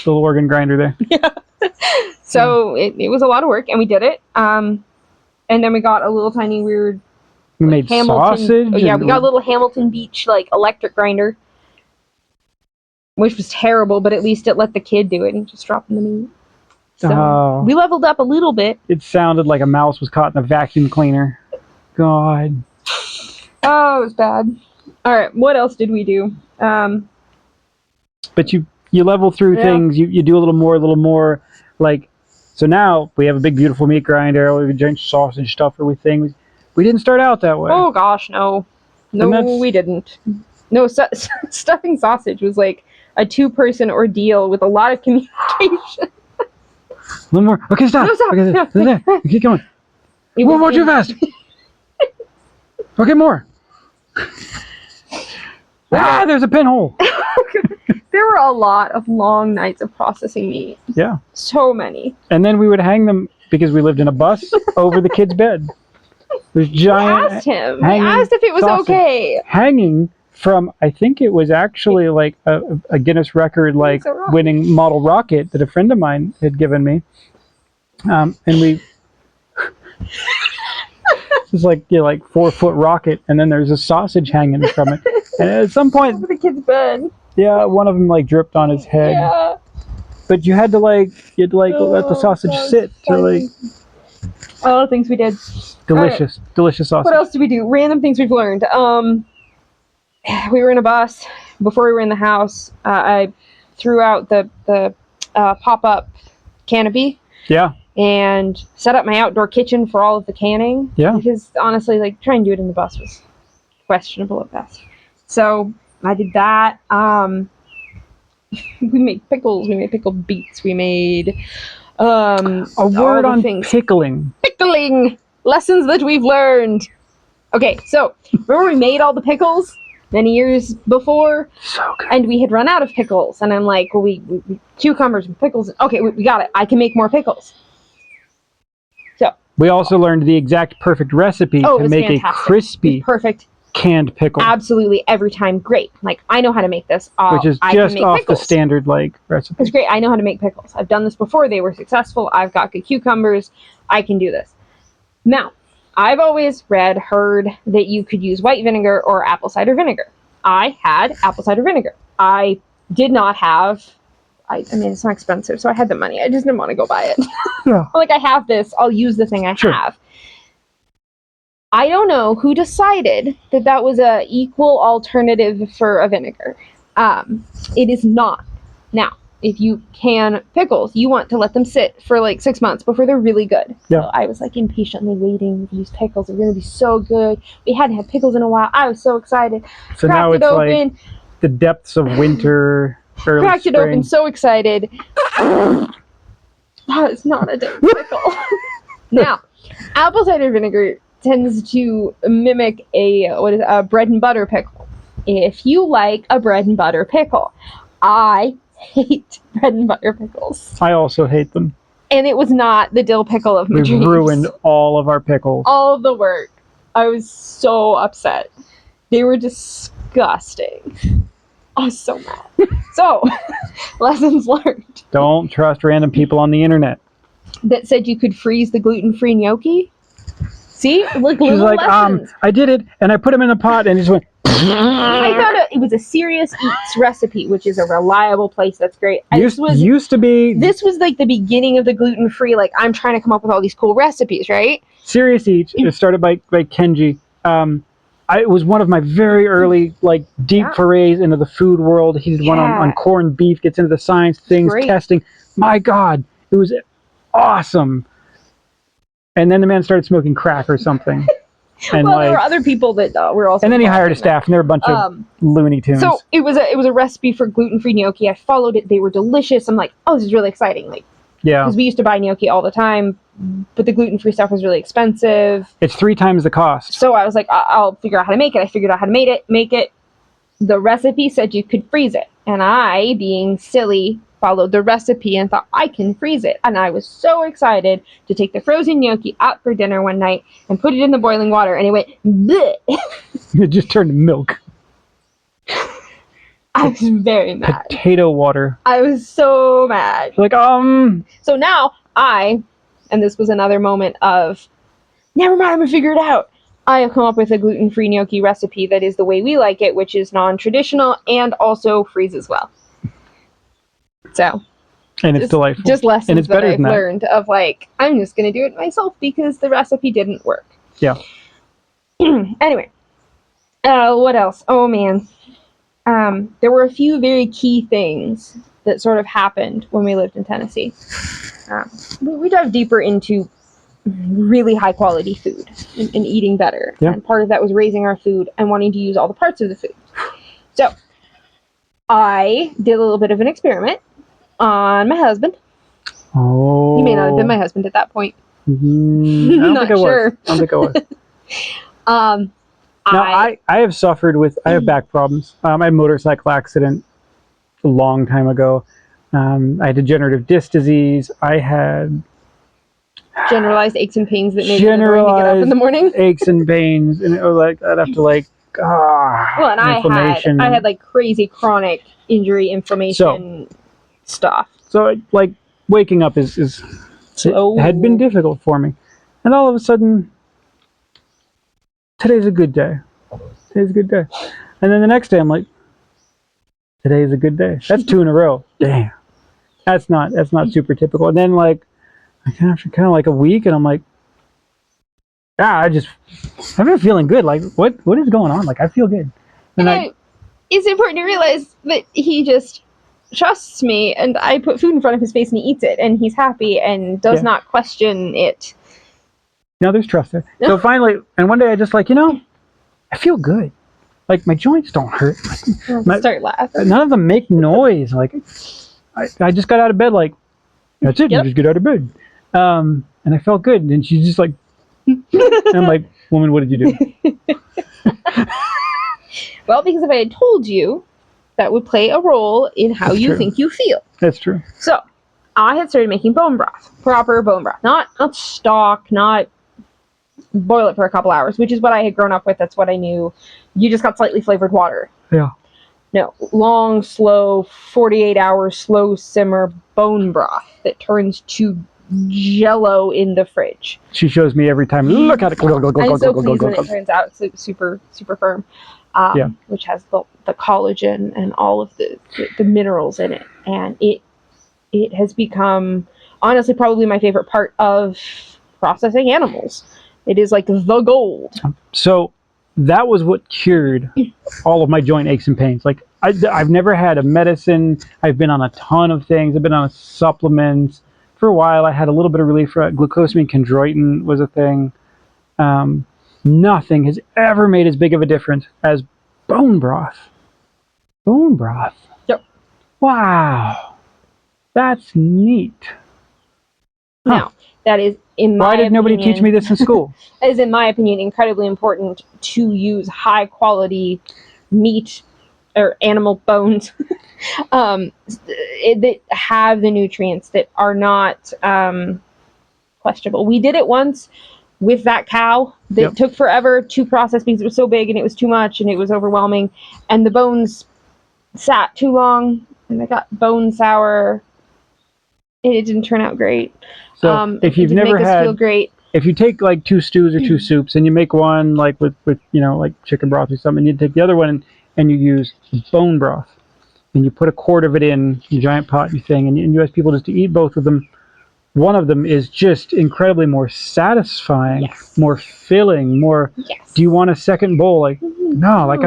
organ grinder there. So it was a lot of work, and we did it. And then we got a little tiny weird. We made sausage. Oh, yeah, we got a little Hamilton Beach electric grinder, which was terrible, but at least it let the kid do it and just drop in the meat. So we leveled up a little bit. It sounded like a mouse was caught in a vacuum cleaner. God. Oh, it was bad. All right, what else did we do? But you level through things. You do a little more. So now we have a big, beautiful meat grinder. We have a giant sausage stuff, everything. We didn't start out that way. Oh gosh, no, we didn't. No, stuffing sausage was like a 2-person ordeal with a lot of communication. A little more. Okay, stop. No, stop. Okay, keep going. More too fast. Okay, more. There's a pinhole. There were a lot of long nights of processing meat. Yeah. So many. And then we would hang them, because we lived in a bus, over the kid's bed. There's giant. We asked him. We asked if it was okay. Hanging from, I think it was actually a Guinness record winning model rocket that a friend of mine had given me. And we it's like 4-foot rocket, and then there's a sausage hanging from it. And at some point over the kid's bed. Yeah, one of them dripped on his head. Yeah. But you had to let the sausage sit to all the things we did. Delicious sausage. What else did we do? Random things we've learned. We were in a bus before we were in the house. I threw out the pop-up canopy. Yeah. And set up my outdoor kitchen for all of the canning. Yeah. Because honestly, trying to do it in the bus was questionable at best. So I did that. We made pickles. We made pickled beets. We made a word on pickling. Pickling lessons that we've learned. Okay, so remember we made all the pickles many years before, so good. And we had run out of pickles. And I'm like, well, we cucumbers and pickles. Okay, we got it. I can make more pickles. So we also learned the exact perfect recipe to make fantastic. A crispy, perfect canned pickle. Absolutely, every time. Great. I know how to make this. Which is just off pickles. The standard recipe. It's great. I know how to make pickles. I've done this before. They were successful. I've got good cucumbers. I can do this. Now, I've always heard that you could use white vinegar or apple cider vinegar. I had apple cider vinegar. I did not have. I mean, it's not expensive, so I had the money. I just didn't want to go buy it. Yeah. I have this. I'll use the thing I have. I don't know who decided that was a equal alternative for a vinegar. It is not. Now, if you can pickles, you want to let them sit for 6 months before they're really good. Yeah. So I was impatiently waiting for these pickles. They're going to be so good. We hadn't had pickles in a while. I was so excited. So now it's open. The depths of winter. Cracked it open, so excited. That is not a damn pickle. Now, apple cider vinegar tends to mimic a bread and butter pickle. If you like a bread and butter pickle, I hate bread and butter pickles. I also hate them. And it was not the dill pickle of my dreams. We ruined all of our pickles. All of the work. I was so upset. They were disgusting. I was so mad. So, lessons learned. Don't trust random people on the internet. That said you could freeze the gluten-free gnocchi. See? Look, She's like, lessons. I did it, and I put them in a pot, and it just went... I thought it was a Serious Eats recipe, which is a reliable place. That's great. This was the beginning of the gluten-free, I'm trying to come up with all these cool recipes, right? Serious Eats. It started by Kenji. It was one of my very early, deep forays into the food world. He did one on corned beef, gets into the science things, testing. My God, it was awesome. And then the man started smoking crack or something. And there were other people that were also. And then he hired a staff, and they were a bunch of Looney Tunes. So it was a recipe for gluten-free gnocchi. I followed it. They were delicious. I'm like, oh, this is really exciting. Yeah. Because we used to buy gnocchi all the time, but the gluten-free stuff was really expensive. It's 3 times the cost. So I was like, I'll figure out how to make it. I figured out how to make it. The recipe said you could freeze it. And I, being silly, followed the recipe and thought, I can freeze it. And I was so excited to take the frozen gnocchi out for dinner one night and put it in the boiling water, and it went bleh. It just turned to milk. I was very mad. Potato water. I was so mad. Like, So now and this was another moment of, never mind, I'm gonna figure it out. I have come up with a gluten-free gnocchi recipe that is the way we like it, which is non-traditional and also freezes well. So, and it's delightful. Just lessons and it's better that I've than that. learned of like, I'm just going to do it myself because the recipe didn't work. Yeah. Anyway, what else? Oh man. There were a few very key things that sort of happened when we lived in Tennessee. We dove deeper into really high quality food and eating better. Yeah. And part of that was raising our food and wanting to use all the parts of the food. So I did a little bit of an experiment on my husband. Oh. He may not have been my husband at that point. I don't Not think I sure. was. I don't think I was. Now, I have suffered with, I have back problems. I had a motorcycle accident a long time ago. I had degenerative disc disease. I had generalized aches and pains that made it annoying to get up in the morning. aches and pains, and it was like I'd have to well, and inflammation. I had like crazy chronic injury inflammation stuff. So like waking up is Slow. it had been difficult for me, and all of a sudden, today's a good day. Today's a good day, and then the next day I'm like, today's a good day. That's 2 in a row. Damn, that's not super typical. And then like after kind of like a week, and I'm like, I've been feeling good. Like what is going on? Like I feel good. And it's important to realize that he just trusts me, and I put food in front of his face and he eats it, and he's happy and does not question it. No, there's trust there. So finally, and one day I just like, I feel good. Like my joints don't hurt. Start laughing. None of them make noise. Like I just got out of bed. Like that's it. Yep. You just get out of bed. And I felt good. And she's just like, and I'm like, woman, what did you do? Well, because if I had told you, that would play a role in how you think you feel. That's true. So, I had started making bone broth. Proper bone broth. Not stock, not boil it for a couple hours, which is what I had grown up with. That's what I knew. You just got slightly flavored water. Yeah. No, long, slow, 48-hour slow simmer bone broth that turns to jello in the fridge. She shows me every time. Look at it. I'm so pleased when it turns out super, super firm. Which has the collagen and all of the minerals in it. And it has become, honestly, probably my favorite part of processing animals. It is like the gold. So that was what cured all of my joint aches and pains. Like I've never had a medicine. I've been on a ton of things. I've been on supplements. For a while, I had a little bit of relief for glucosamine chondroitin was a thing. Nothing has ever made as big of a difference as bone broth. Bone broth. Yep. Wow. That's neat. Now, that is, in my Why did nobody teach me this in school? That is, in my opinion, incredibly important to use high quality meat or animal bones that have the nutrients that are not questionable. We did it once with that cow that took forever to process because it was so big and it was too much and it was overwhelming, and the bones sat too long and they got bone sour. It didn't turn out great. So if you've never had, feel great. If you take like 2 stews or 2 soups and you make one like with like chicken broth or something, you take the other one and you use bone broth and you put a quart of it in your giant pot thing, and you ask people just to eat both of them. One of them is just incredibly more satisfying, more filling, more. Yes. Do you want a second bowl? Like no, like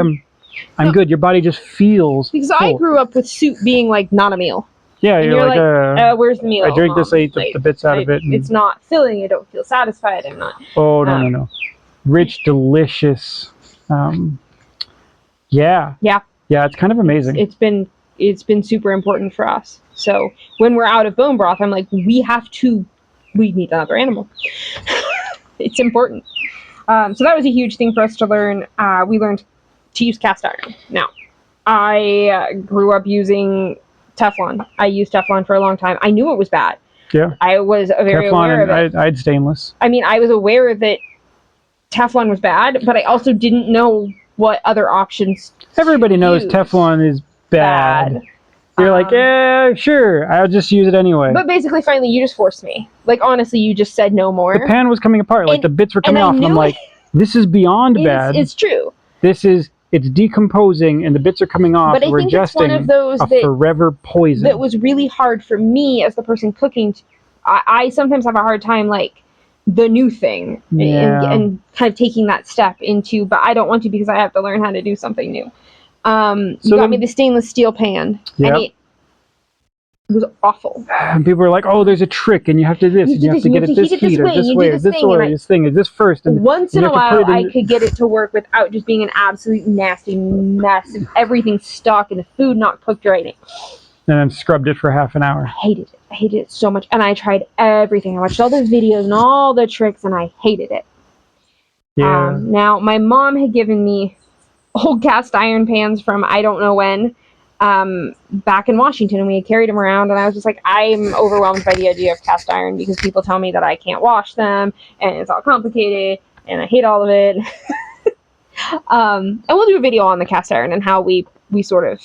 I'm good. Your body just feels because full. I grew up with soup being like not a meal. Yeah, and you're like where's the meal? I drink this, I eat Like, the bits out of it. It's not filling. I don't feel satisfied. I'm not. Oh no. Rich, delicious. Yeah. It's kind of amazing. It's been super important for us. So when we're out of bone broth, I'm like, we need another animal. It's important. So that was a huge thing for us to learn. We learned to use cast iron. Now, I grew up using Teflon. I used Teflon for a long time. I knew it was bad. Yeah. I was very aware of it. I had stainless. I mean, I was aware that Teflon was bad, but I also didn't know what other options. Everybody knows Teflon is bad. You're like, yeah, sure, I'll just use it anyway. But basically, finally, you just forced me. Like, honestly, you just said no more. The pan was coming apart. Like, the bits were coming off. And I'm like, this is beyond bad. It's true. It's decomposing, and the bits are coming off. But I think it's one of those forever poison. That was really hard for me as the person cooking. I sometimes have a hard time, like, the new thing. And kind of taking that step into, but I don't want to because I have to learn how to do something new. You got me the stainless steel pan. Yep. And it was awful. And people were like, "Oh, there's a trick, and you have to this, and you have to get it this heat, or this way, or this way, this thing, is this first." And once in a while, I could get it to work without just being an absolute nasty mess of everything stuck and the food not cooked right. And then scrubbed it for half an hour. I hated it so much, and I tried everything. I watched all the videos and all the tricks, and I hated it. Yeah. Now, my mom had given me old cast iron pans from I don't know when, back in Washington, and we had carried them around, and I was just like, I'm overwhelmed by the idea of cast iron because people tell me that I can't wash them, and it's all complicated, and I hate all of it. And we'll do a video on the cast iron and how we sort of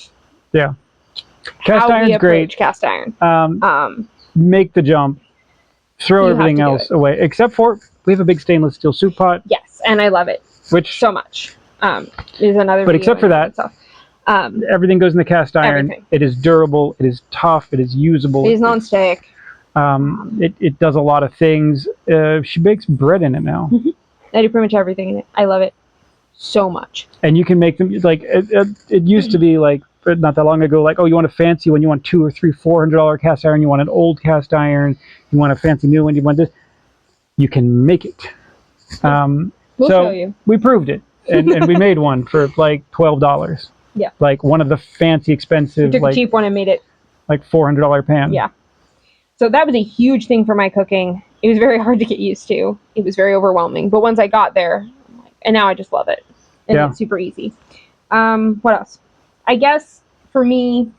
cast iron's great. Cast iron. Make the jump, throw everything else away, except for we have a big stainless steel soup pot. Yes, and I love it so much. There's another. But except for that, everything goes in the cast iron. Everything. It is durable. It is tough. It is usable. It is non-stick. It does a lot of things. She bakes bread in it now. I do pretty much everything in it. I love it so much. And you can make them like it used to be like not that long ago. Like, oh, you want a fancy one? You want $200 or $400 cast iron? You want an old cast iron? You want a fancy new one? You want this? You can make it. We'll show you. We proved it. And we made one for like $12. Yeah. Like one of the fancy, expensive. We took a cheap one and made it. Like $400 pan. Yeah. So that was a huge thing for my cooking. It was very hard to get used to. It was very overwhelming. But once I got there, and now I just love it. And it's super easy. What else? I guess for me,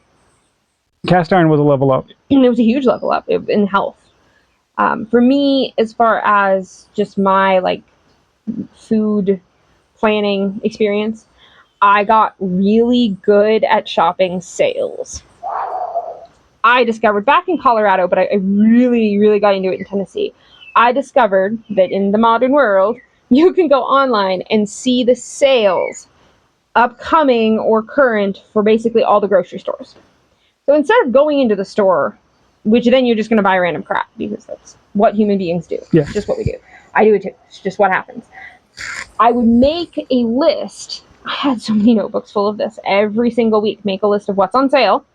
cast iron was a level up. And it was a huge level up in health. For me, as far as just my like food planning experience, I got really good at shopping sales. I discovered back in Colorado, but I really, really got into it in Tennessee. I discovered that in the modern world, you can go online and see the sales upcoming or current for basically all the grocery stores. So instead of going into the store, which then you're just going to buy random crap because that's what human beings do. Yeah. It's just what we do. I do it too. It's just what happens. I would make a list. I had so many notebooks full of this. Every single week, make a list of what's on sale.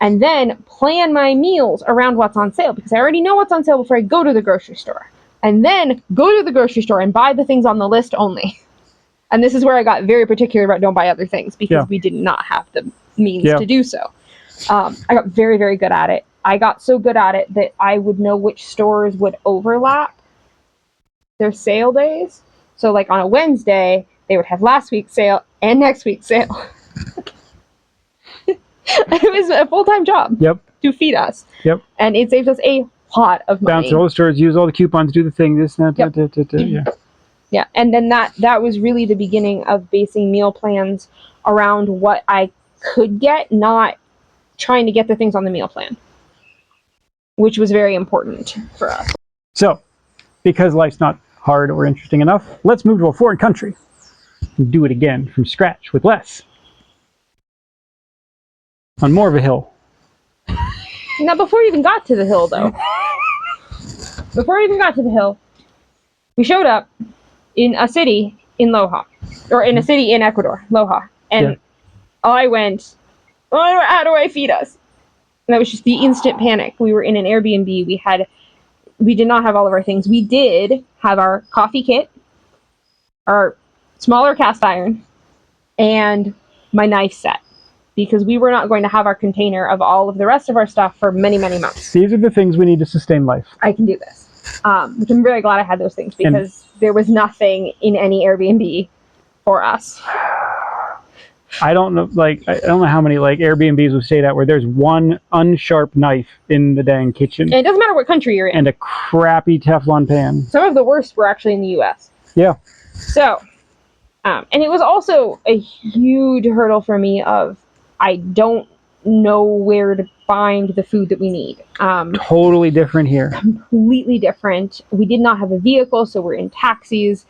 And then plan my meals around what's on sale because I already know what's on sale before I go to the grocery store. And then go to the grocery store and buy the things on the list only. And this is where I got very particular about don't buy other things because we did not have the means to do so. I got very, very good at it. I got so good at it that I would know which stores would overlap their sale days. So like on a Wednesday, they would have last week's sale and next week's sale. It was a full-time job to feed us. Yep. And it saved us a lot of money. Bounce to all the stores, use all the coupons, do the thing, this, that, Yeah, and then that was really the beginning of basing meal plans around what I could get, not trying to get the things on the meal plan, which was very important for us. So, because life's not hard or interesting enough, let's move to a foreign country and do it again from scratch with less. On more of a hill. Now, before we even got to the hill, though, we showed up in a city in Loja, or in a city in Ecuador, Loja, and I went, oh, how do I feed us? And that was just the instant panic. We were in an Airbnb. We did not have all of our things. We did have our coffee kit, our smaller cast iron, and my knife set. Because we were not going to have our container of all of the rest of our stuff for many, many months. These are the things we need to sustain life. I can do this. Which I'm very glad I had those things because there was nothing in any Airbnb for us I don't know, like, I don't know how many, like, Airbnbs we've stayed at where there's one unsharp knife in the dang kitchen. And it doesn't matter what country you're in. And a crappy Teflon pan. Some of the worst were actually in the U.S. Yeah. So, and it was also a huge hurdle for me of, I don't know where to find the food that we need. Totally different here. Completely different. We did not have a vehicle, so we're in taxis,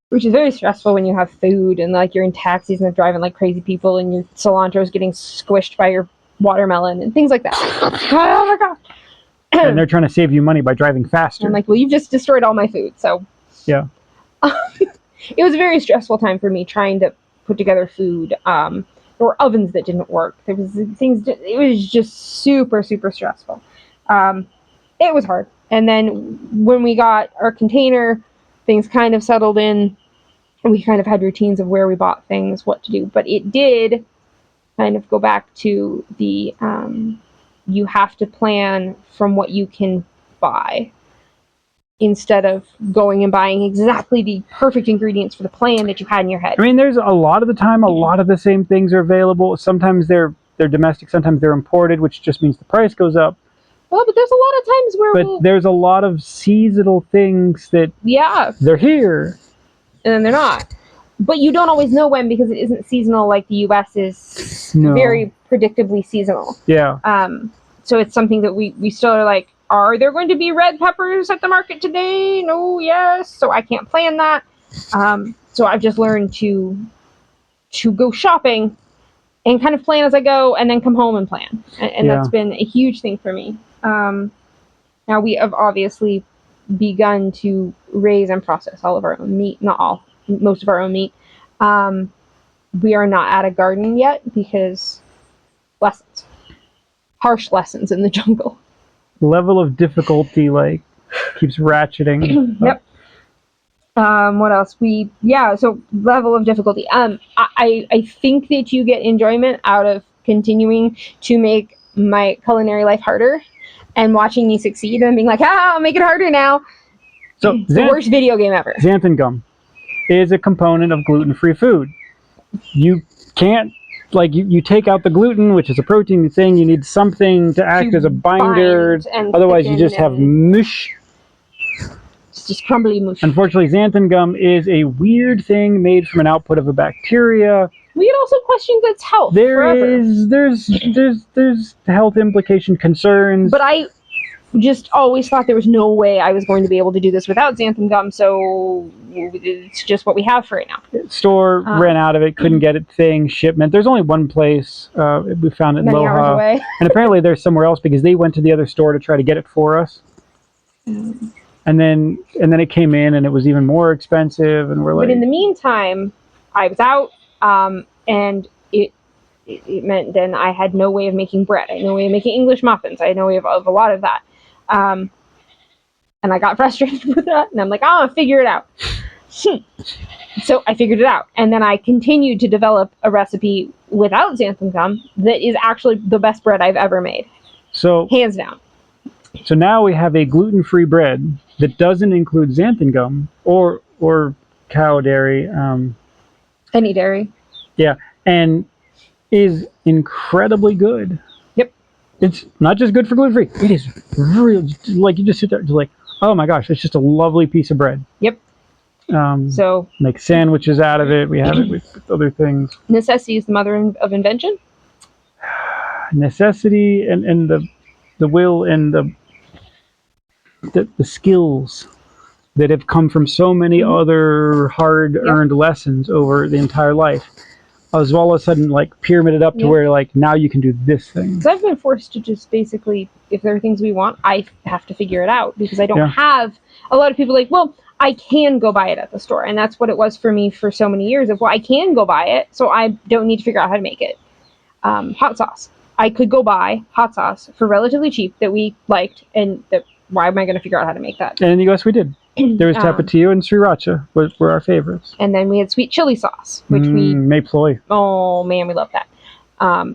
which is very stressful when you have food and like you're in taxis and they're driving like crazy people and your cilantro is getting squished by your watermelon and things like that. Oh my god! And they're trying to save you money by driving faster. I'm like, well, you've just destroyed all my food. So yeah, it was a very stressful time for me trying to put together food. There were ovens that didn't work. There was things. It was just super stressful. It was hard. And then when we got our container, things kind of settled in, and we kind of had routines of where we bought things, what to do. But it did kind of go back to the you have to plan from what you can buy instead of going and buying exactly the perfect ingredients for the plan that you had in your head. I mean, there's a lot of the time, a lot of the same things are available. Sometimes they're domestic, sometimes they're imported, which just means the price goes up. Well, but there's a lot of times where there's a lot of seasonal things that they're here. And then they're not. But you don't always know when because it isn't seasonal like the U.S. is very predictably seasonal. Yeah. So it's something that we still are like, are there going to be red peppers at the market today? No, yes. So I can't plan that. So I've just learned to go shopping and kind of plan as I go and then come home and plan. And that's been a huge thing for me. Now we have obviously begun to raise and process all of our own meat. Not all, most of our own meat. We are not at a garden yet because lessons. Harsh lessons in the jungle. Level of difficulty keeps ratcheting. Yep. What else? So level of difficulty. I think that you get enjoyment out of continuing to make my culinary life harder and watching me succeed and being like, I'll make it harder now. So it's the worst video game ever. Xanthan gum is a component of gluten-free food. You can't, you take out the gluten, which is a protein thing. You need something to act as a binder. Otherwise, you just have mush. It's just crumbly mush. Unfortunately, xanthan gum is a weird thing made from an output of a bacteria. We had also questioned its health. There's health implication concerns. But I just always thought there was no way I was going to be able to do this without xanthan gum, so it's just what we have for right now. Store ran out of it, couldn't get it. Shipment. There's only one place we found it in many hours Loja, away. And apparently there's somewhere else because they went to the other store to try to get it for us. And then it came in and it was even more expensive, and we're like. But in the meantime, I was out, and it meant then I had no way of making bread. I had no way of making English muffins. I had no way of a lot of that. And I got frustrated with that, and I'm like, I'll figure it out. So I figured it out, and then I continued to develop a recipe without xanthan gum that is actually the best bread I've ever made. So hands down. So now we have a gluten-free bread that doesn't include xanthan gum or cow dairy. Any dairy. Yeah, and is incredibly good. Yep. It's not just good for gluten-free. It is really, you just sit there and oh my gosh, it's just a lovely piece of bread. Yep. So make sandwiches out of it. We have it with other things. Necessity is the mother of invention. Necessity and the will and the skills that have come from so many other hard-earned lessons over the entire life. As all of a sudden, pyramided up to where, now you can do this thing. So I've been forced to just basically, if there are things we want, I have to figure it out because I don't have a lot of people I can go buy it at the store. And that's what it was for me for so many years of, I can go buy it, so I don't need to figure out how to make it. Hot sauce. I could go buy hot sauce for relatively cheap that we liked, and why am I going to figure out how to make that? And in the U.S. we did. There was Tapatio and Sriracha were our favorites. And then we had sweet chili sauce, which Mayploy. Oh man, we love that.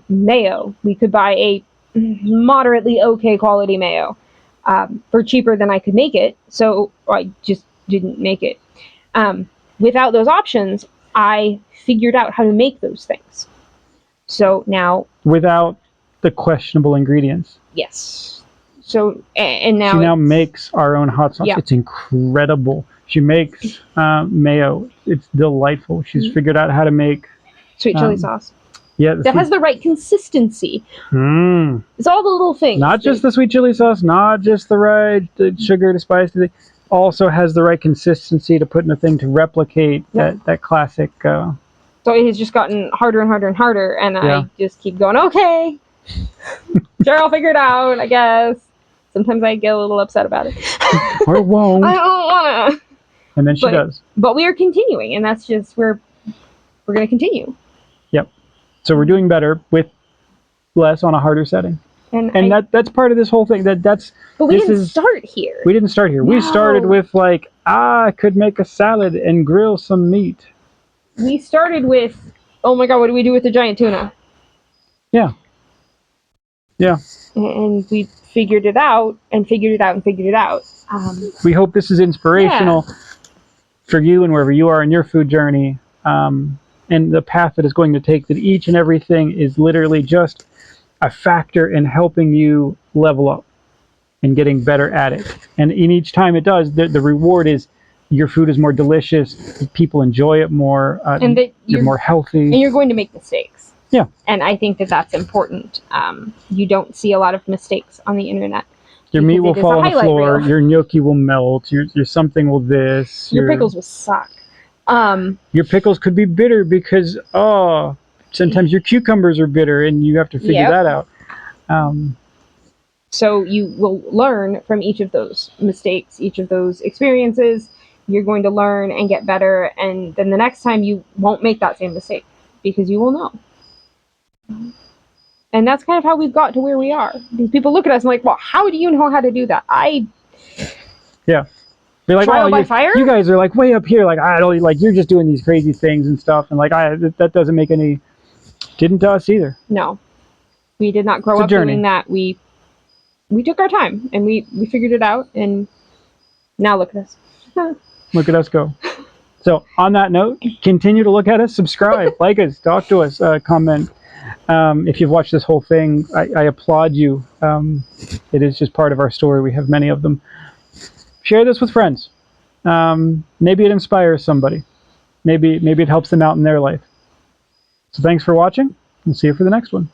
Mayo. We could buy a moderately okay quality mayo for cheaper than I could make it, so I just didn't make it. Without those options, I figured out how to make those things. So now, without the questionable ingredients. yes. So and now She now makes our own hot sauce. Yeah. It's incredible. She makes mayo. It's delightful. She's figured out how to make sweet chili sauce that has the right consistency. It's all the little things. Not just the sweet chili sauce, not just the right sugar to spice to also has the right consistency to put in a thing to replicate that classic. So it has just gotten harder and harder and harder, and I just keep going, okay, sure, I'll figure it out, I guess. Sometimes I get a little upset about it. Or won't. I don't want to. And then she does. But we are continuing, and that's just, we're going to continue. Yep. So we're doing better with less on a harder setting. And that's part of this whole thing. But we didn't start here. We didn't start here. No. We started with like, I could make a salad and grill some meat. We started with, oh my God, what do we do with the giant tuna? Yeah. Yeah. And we figured it out and figured it out and figured it out. We hope this is inspirational for you and wherever you are in your food journey, and the path that it's going to take, that each and everything is literally just a factor in helping you level up and getting better at it. And in each time it does, the reward is your food is more delicious, people enjoy it more, and you're more healthy. And you're going to make mistakes. Yeah. And I think that that's important. You don't see a lot of mistakes on the internet. Your meat will fall on the floor, your gnocchi will melt, your something will this. Your pickles will suck. Your pickles could be bitter because, sometimes your cucumbers are bitter and you have to figure that out. So you will learn from each of those mistakes, each of those experiences. You're going to learn and get better, and then the next time you won't make that same mistake because you will know. And that's kind of how we've got to where we are. Because people look at us and like, well, how do you know how to do that? They're like, trial by fire? You guys are like way up here, like I don't like you're just doing these crazy things and stuff, and like that doesn't make any. Didn't to us either. No, we did not grow up doing that. We took our time and we figured it out, and now look at us. Look at us go. So on that note, continue to look at us, subscribe, like us, talk to us, comment. If you've watched this whole thing, I applaud you. It is just part of our story. We have many of them. Share this with friends. Maybe it inspires somebody. Maybe it helps them out in their life. So thanks for watching, and see you for the next one.